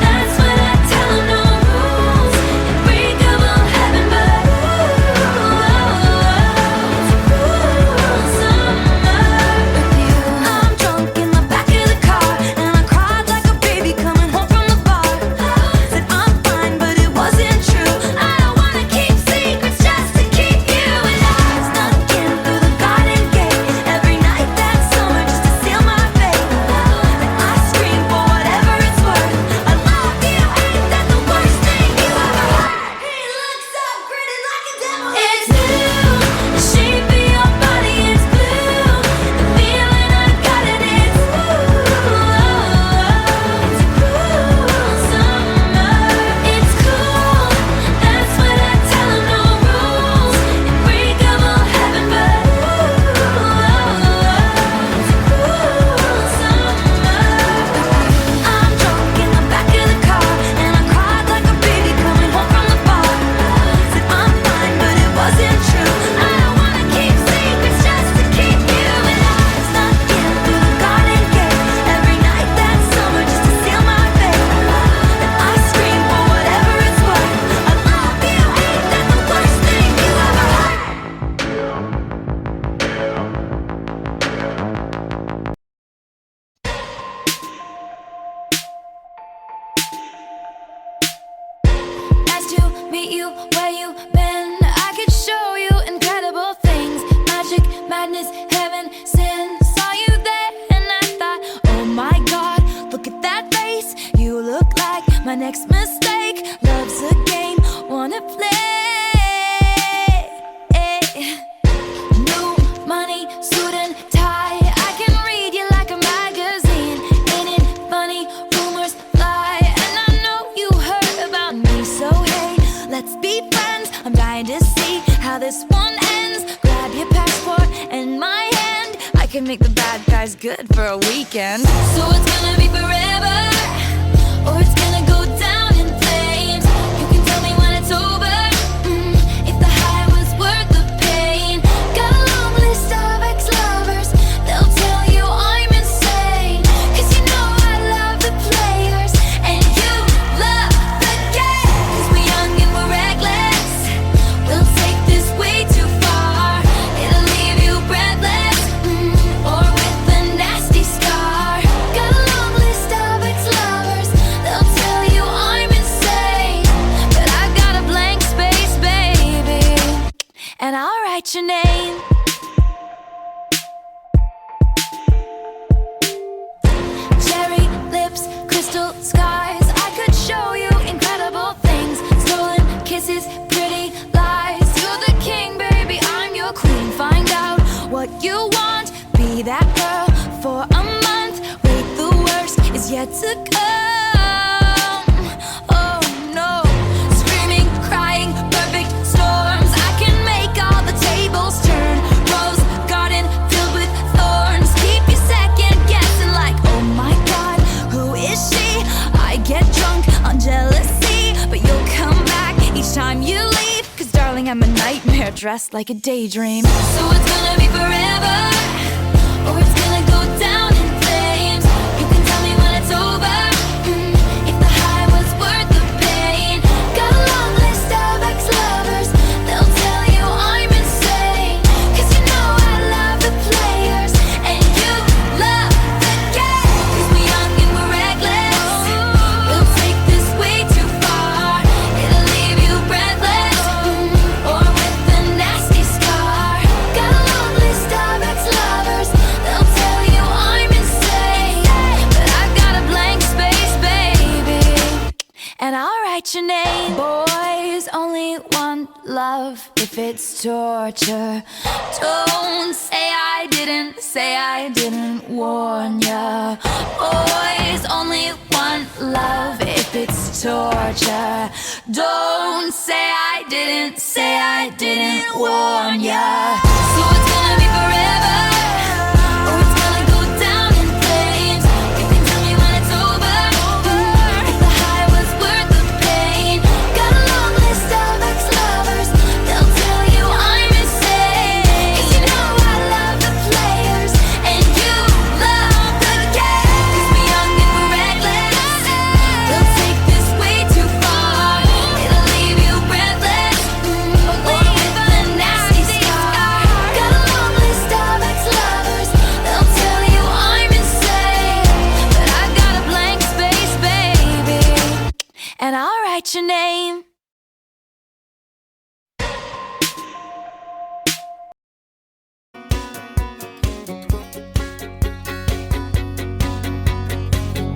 that's what I tell 'em, no rules. Unbreakable heaven, but it's cool summer with you. I'm drunk in the back of the car, and I cried like a baby coming home from the bar. Said I'm fine, but it wasn't true. I don't wanna keep secrets just to keep you. And I snuck in through the garden gate every night that summer just to seal my fate. Then I scream for whatever it's worth. I love you, ain't that the worst thing you ever heard? He looks so pretty like a devil. It's blue, the shape of your body is blue. The feeling I got it, it's cool summer. It's cool, that's what I tell 'em, no rules. Unbreakable heaven, but it's cool summer. I'm drunk in the back of the car, and I cried like a baby coming home from the bar. Said I'm fine, but it wasn't true. I don't wanna keep secrets just to keep you. And I snuck in through the garden gate every night that summer just to seal my fate. Then I scream for whatever it's worth. I love you, ain't that the worst thing you ever heard? Nice to meet you, where you been? I could show you incredible things. Magic, madness, heaven, sin. Saw you there and I thought, oh my God, look at that face. You look like my next mistake. Love's a game, wanna play. New money, suit and tie. I can read you like a magazine. Ain't it funny? Rumors fly, and I know you heard about me. So hey, let's be friends. I'm dying to see how this one ends. Grab your passport and my hand. I can make the bad guys good for a weekend. So it's gonna be forever, or it's gonna go down in flames. You can tell me when it's over, if the high was worth the pain. Got a long list of ex-lovers, they'll tell you I'm insane. 'Cause you know I love the players, and you love the game. 'Cause we're young and we're reckless, we'll take this way too far. It'll leave you breathless, or with a nasty scar. Got a long list of ex-lovers, they'll tell you I'm insane. But I've got a blank space, baby, and I'll write your name. Cherry lips, crystal skies, I could show you incredible things. Stolen kisses, pretty lies. You're the king, baby, I'm your queen. Find out what you want, be that girl for a month. Wait, the worst is yet to come. Oh no, screaming, crying, perfect storms. I can make all the tables turn. Rose garden filled with thorns. Keep you second guessing like, oh my god, who is she? I get drunk on jealousy, but you'll come back each time you leave. 'Cause darling, I'm a nightmare dressed like a daydream. So it's gonna be forever, or it's gonna go down in flames. You can tell me when it's over, if the high was worth the pain. Got a long list of ex-lovers, they'll tell you I'm insane. 'Cause you know I love the players, and you love the game. 'Cause we're young and we're reckless, we'll take this way too far. It'll leave you breathless, or with a nasty scar. Got a long list of ex-lovers, they'll tell you I'm insane. But I've got a blank space, baby, and I'll write your name. Boys only want love if it's torture. Don't say I didn't warn ya. Boys only want love if it's torture. Don't say I didn't warn ya. So it's gonna be forever, or it's gonna go down in flames. You can tell me when it's over, if the high was worth the pain. Got a long list of ex-lovers, they'll tell you I'm insane. 'Cause you know I love the players, and you love the game. 'Cause we're young and we're reckless, we'll take this way too far. It'll leave you breathless, or with a nasty scar. Got a long list of ex-lovers, they'll tell you I'm insane. But I've got a blank space, baby, and I'll write your name.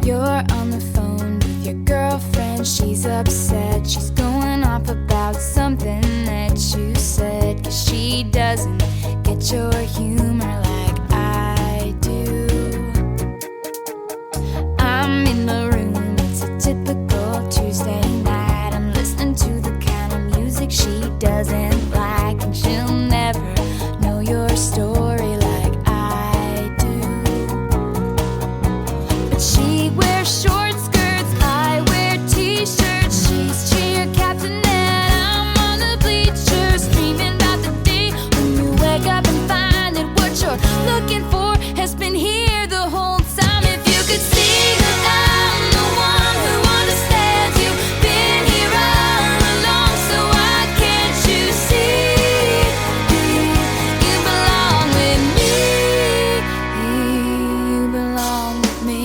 You're on the phone with your girlfriend, she's upset. She's going off about something that you said. 'Cause she doesn't get your humor like I do. I'm in the room, it's a typical Tuesday night. I'm listening to the kind of music she doesn't like, and she'll never know your story like I do. But she wears short skirts, I wear t-shirts. She's cheer captain and I'm on the bleachers, dreaming about the day when you wake up and find that what you're looking for has been here the whole time. If you could see that I'm the one who understands, you've been here all along, so why can't you see? You belong with me, you belong with me.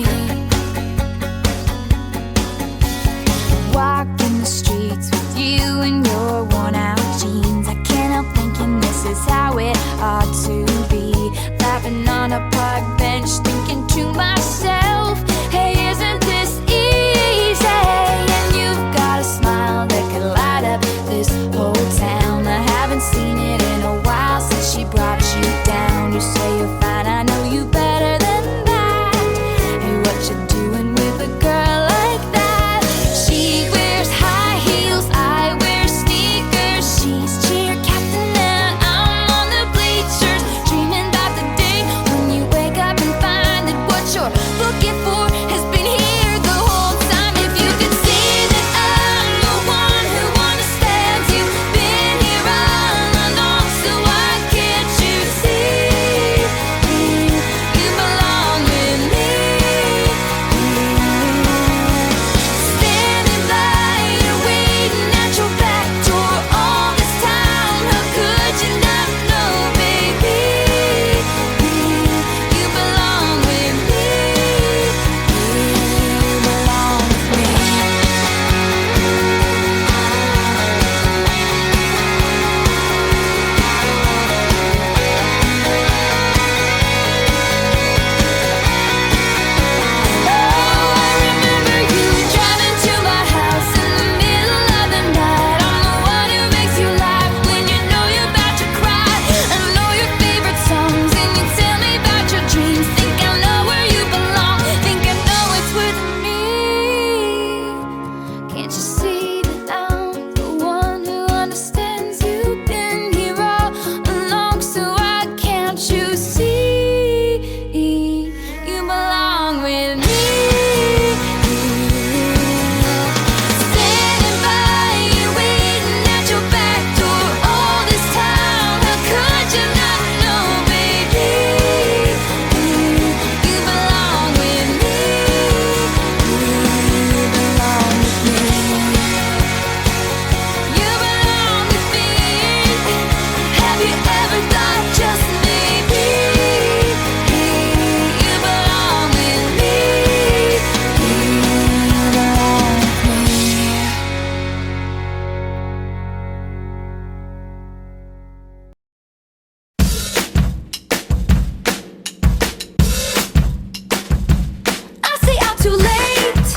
too late.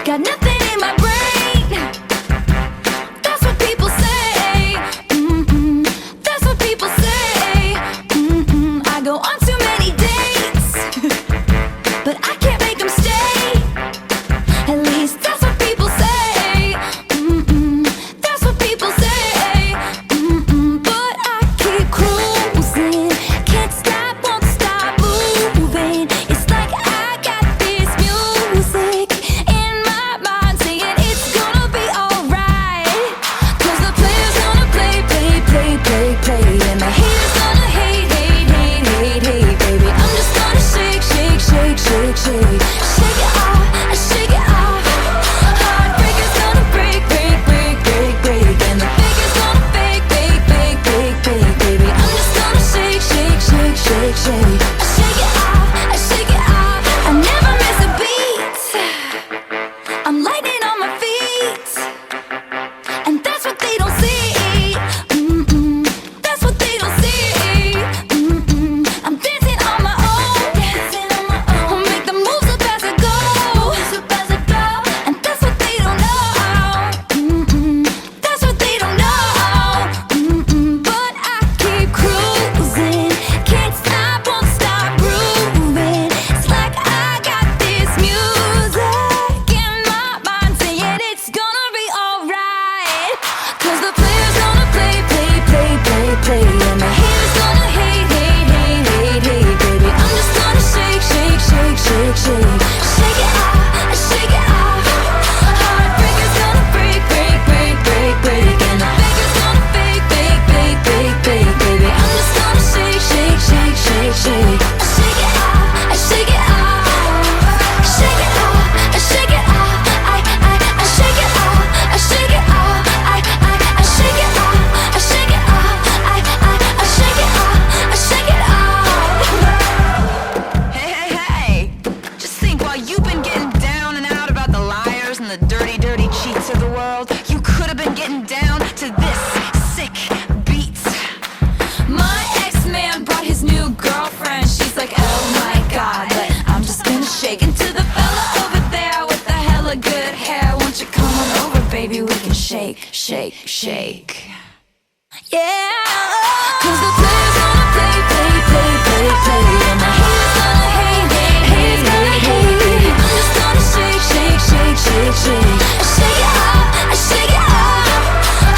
Got nothing in my brain. That's what people say. That's what people say. I go on too many dates, but I can't make them stay. At least that's what people say. That's what people say. But I keep cruising, can't stop, won't stop moving. It's like I got this music in my mind saying it's gonna be alright. 'Cause the player's gonna play, play, play, play, play, and the haters gonna hate, hate, hate, hate, hate, baby. I'm just gonna shake, shake, shake, shake, shake. Shake it off, shake it off. Heartbreaker's gonna break, break, break, break, break, and the faker's gonna fake, fake, fake, fake, fake, baby. I'm just gonna shake, shake, shake, shake, shake. Shake it off, shake it off. I never miss a beat. I'm lightning on my feet, and that's what they don't see. That's what they don't see. I'm dancing on my own, dancing on my own. Make the moves up as I go, and that's what they don't know. That's what they don't know. But I keep cruising, can't stop, won't stop grooving. It's like I got this music in my mind saying it's gonna be alright. 'Cause the player's gonna play, play, play, play, play, and the haters gonna hate, hate, hate, hate, hate, baby. I'm just gonna shake, shake, shake, shake, shake. Shake it off, shake it off. Heartbreaker's gonna break, break, break, break, break, and the faker's gonna fake, fake, fake, fake, fake, baby. I'm just gonna shake, shake, shake, shake, shake. Shake it off, shake it off. Shake it off, shake it off. I shake it off, shake it off. I shake it off, shake it off. I shake it off, shake it off. Hey, hey, hey! Just think, while you've been getting down and out about the liars and the dirty, dirty cheats of the world, you could have been getting down to this sick beat. My ex-man brought his new girlfriend. She's like, oh my god, but I'm just gonna shake into the fella over there with the hella good hair. Won't you come on over, baby? We can shake, shake, shake. Yeah. 'Cause the player's gonna play, play, play, play, play, and the haters gonna hate, hate, hate, hate, hate. I'm just gonna shake, shake, shake, shake, shake. Shake it off, shake it off.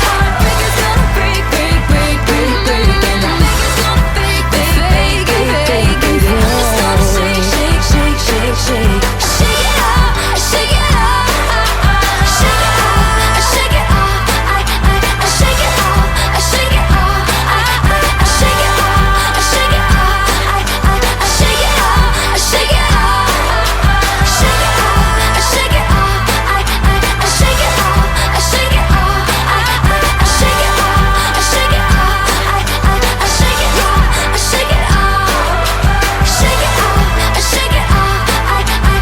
Heartbreaker's gonna break, break, break, break, break, and the faker's gonna fake, fake, fake, fake, fake, baby. I'm just gonna shake, shake, shake, shake, shake. Shake it off, shake it off. Shake it off, shake it off. I shake it off, shake it off. I shake it off, shake it off. I shake it off, shake it off. Shake it off, shake it off. I shake it off, shake it off. I shake it off, shake it off. I shake it off, shake it off. Shake it off, shake it off.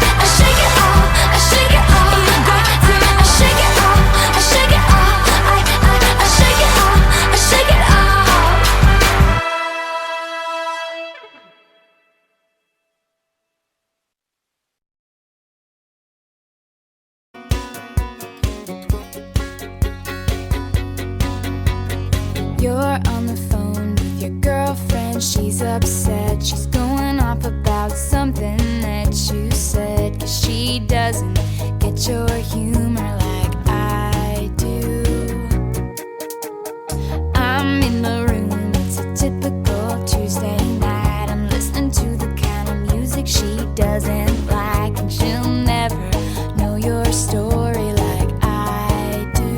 I shake it off, shake it off. You got to shake it off, shake it off. I shake it off, shake it off. You're on the phone with your girlfriend. She's upset. She's going off about something that you said. 'Cause she doesn't get your humor like I do. I'm in the room. It's a typical Tuesday night. I'm listening to the kind of music she doesn't like, and she'll never know your story like I do.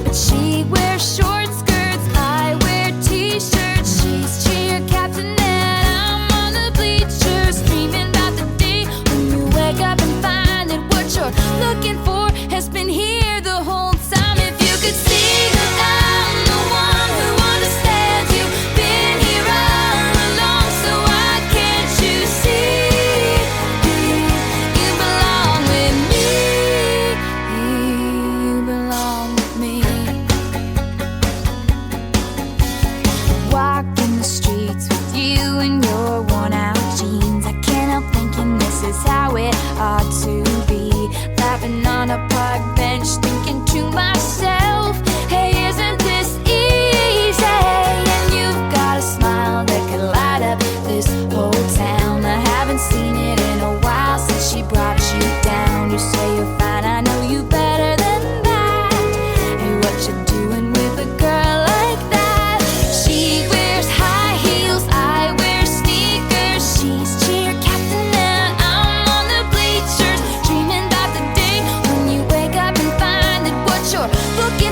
But she wears short skirts, I wear t-shirts. She's cheer captain and I'm on the bleachers, screaming about the day when you wake up and find that how it ought to be. Laughing on a park bench, thinking to myself, hey, isn't this easy? And you've got a smile that could light up this whole town. I haven't seen it in a while since she brought you down. You say you're fine, I know you better than that. Hey, what you doing with a girl like that? She wears high heels, I wear sneakers. She's cheer captain and I'm on the bleachers, dreaming about the day when you wake up and find that what you're looking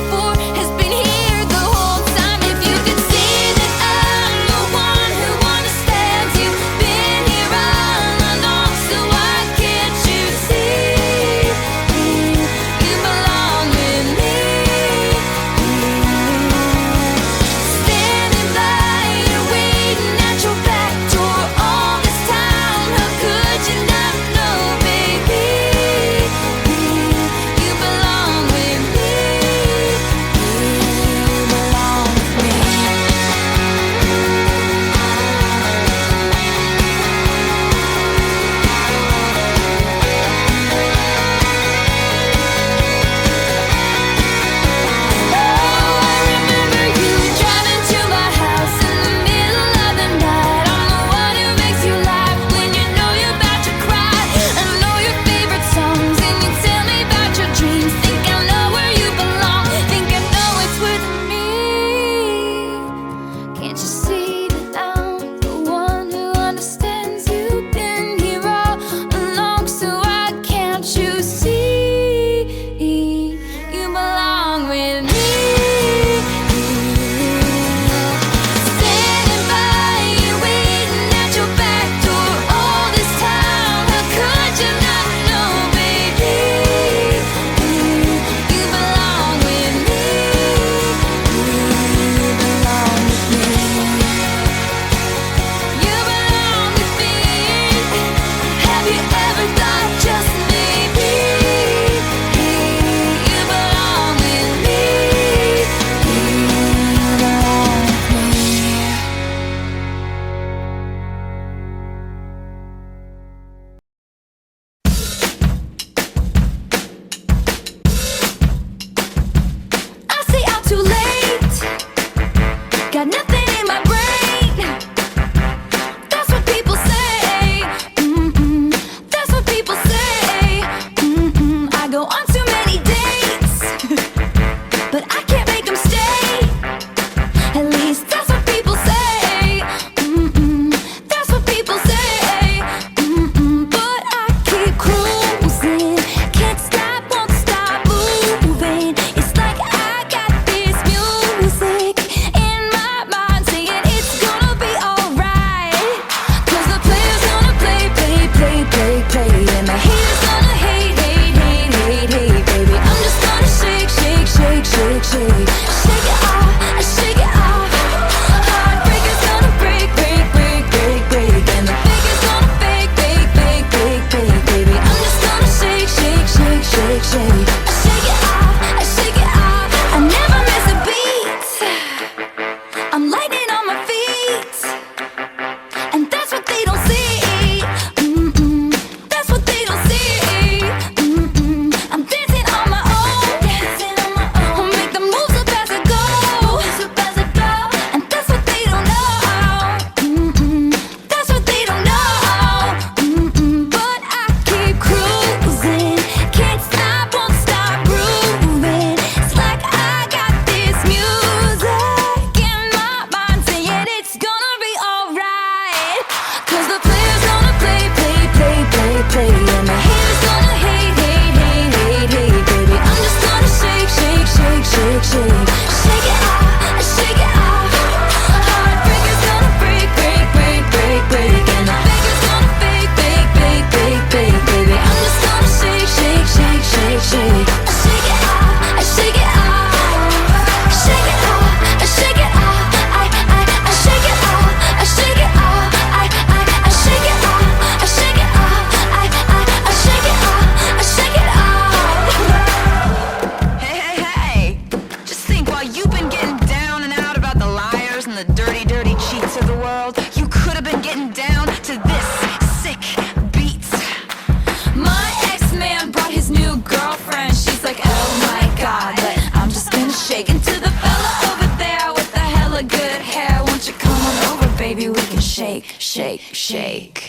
shake.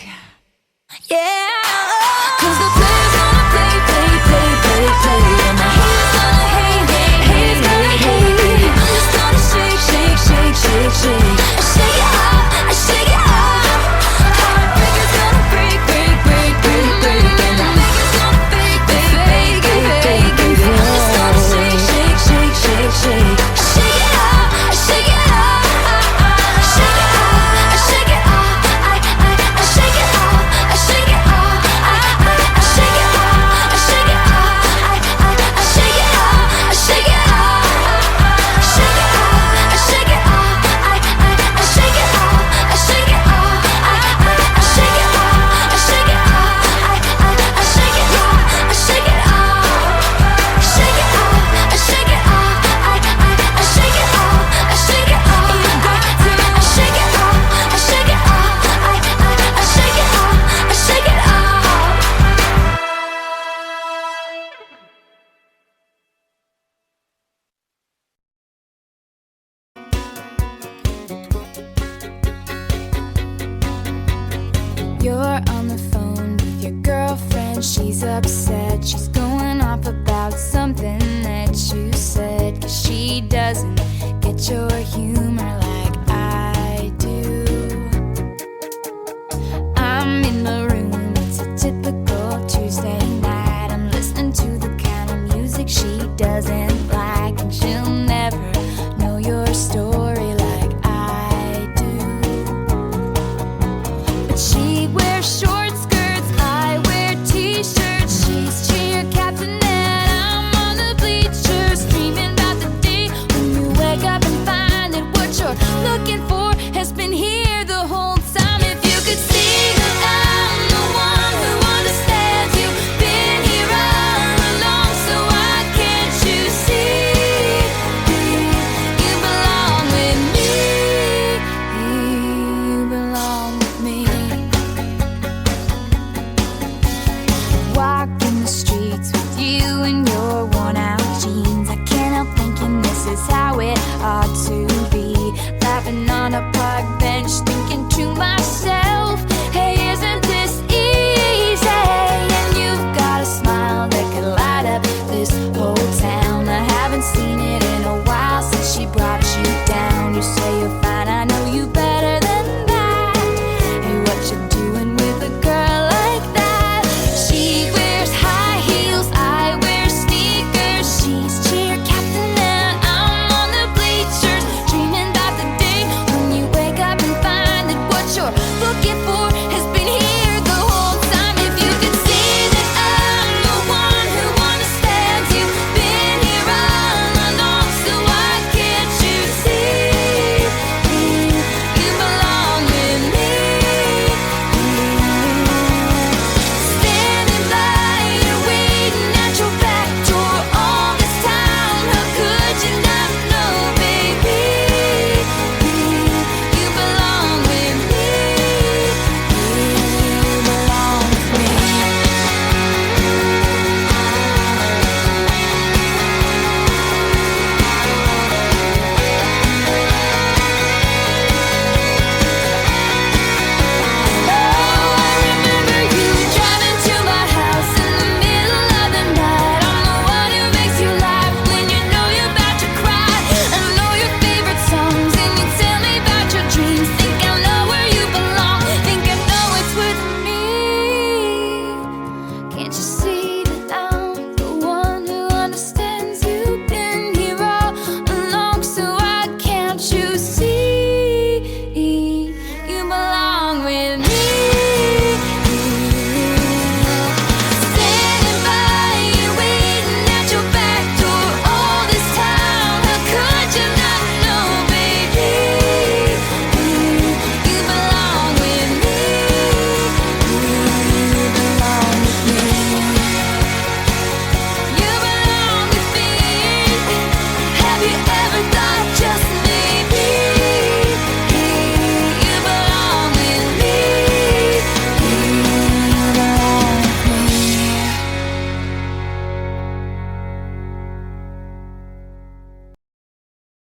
Yeah, 'cause the players gonna play, play, play, play, play, and the haters gonna hate, hate, haters gonna hate. I'm just gonna shake, shake, shake, shake, shake. I shake it off, I shake it off. Heartbreakers gonna break, break, break, break, break, and the fakers gonna fake, fake, fake, fake, fake. I'm just gonna shake, shake, shake, shake, shake. I shake it off, I shake it off. Shake it off, I shake it off. I shake it off, I shake it off. I shake it off, I shake it off. I shake it off, I shake it off. Shake it off, I shake it off. I shake it off, I shake it off. I shake it off, I shake it off. I shake it off, I shake it off. Shake it off, I shake it off. I shake it off, I shake it off. You got to. I shake it off, I shake it off. I shake it off, I shake it off. You're on the phone with your girlfriend. She's upset. She's going off about something that you said. 'Cause she doesn't get your humor.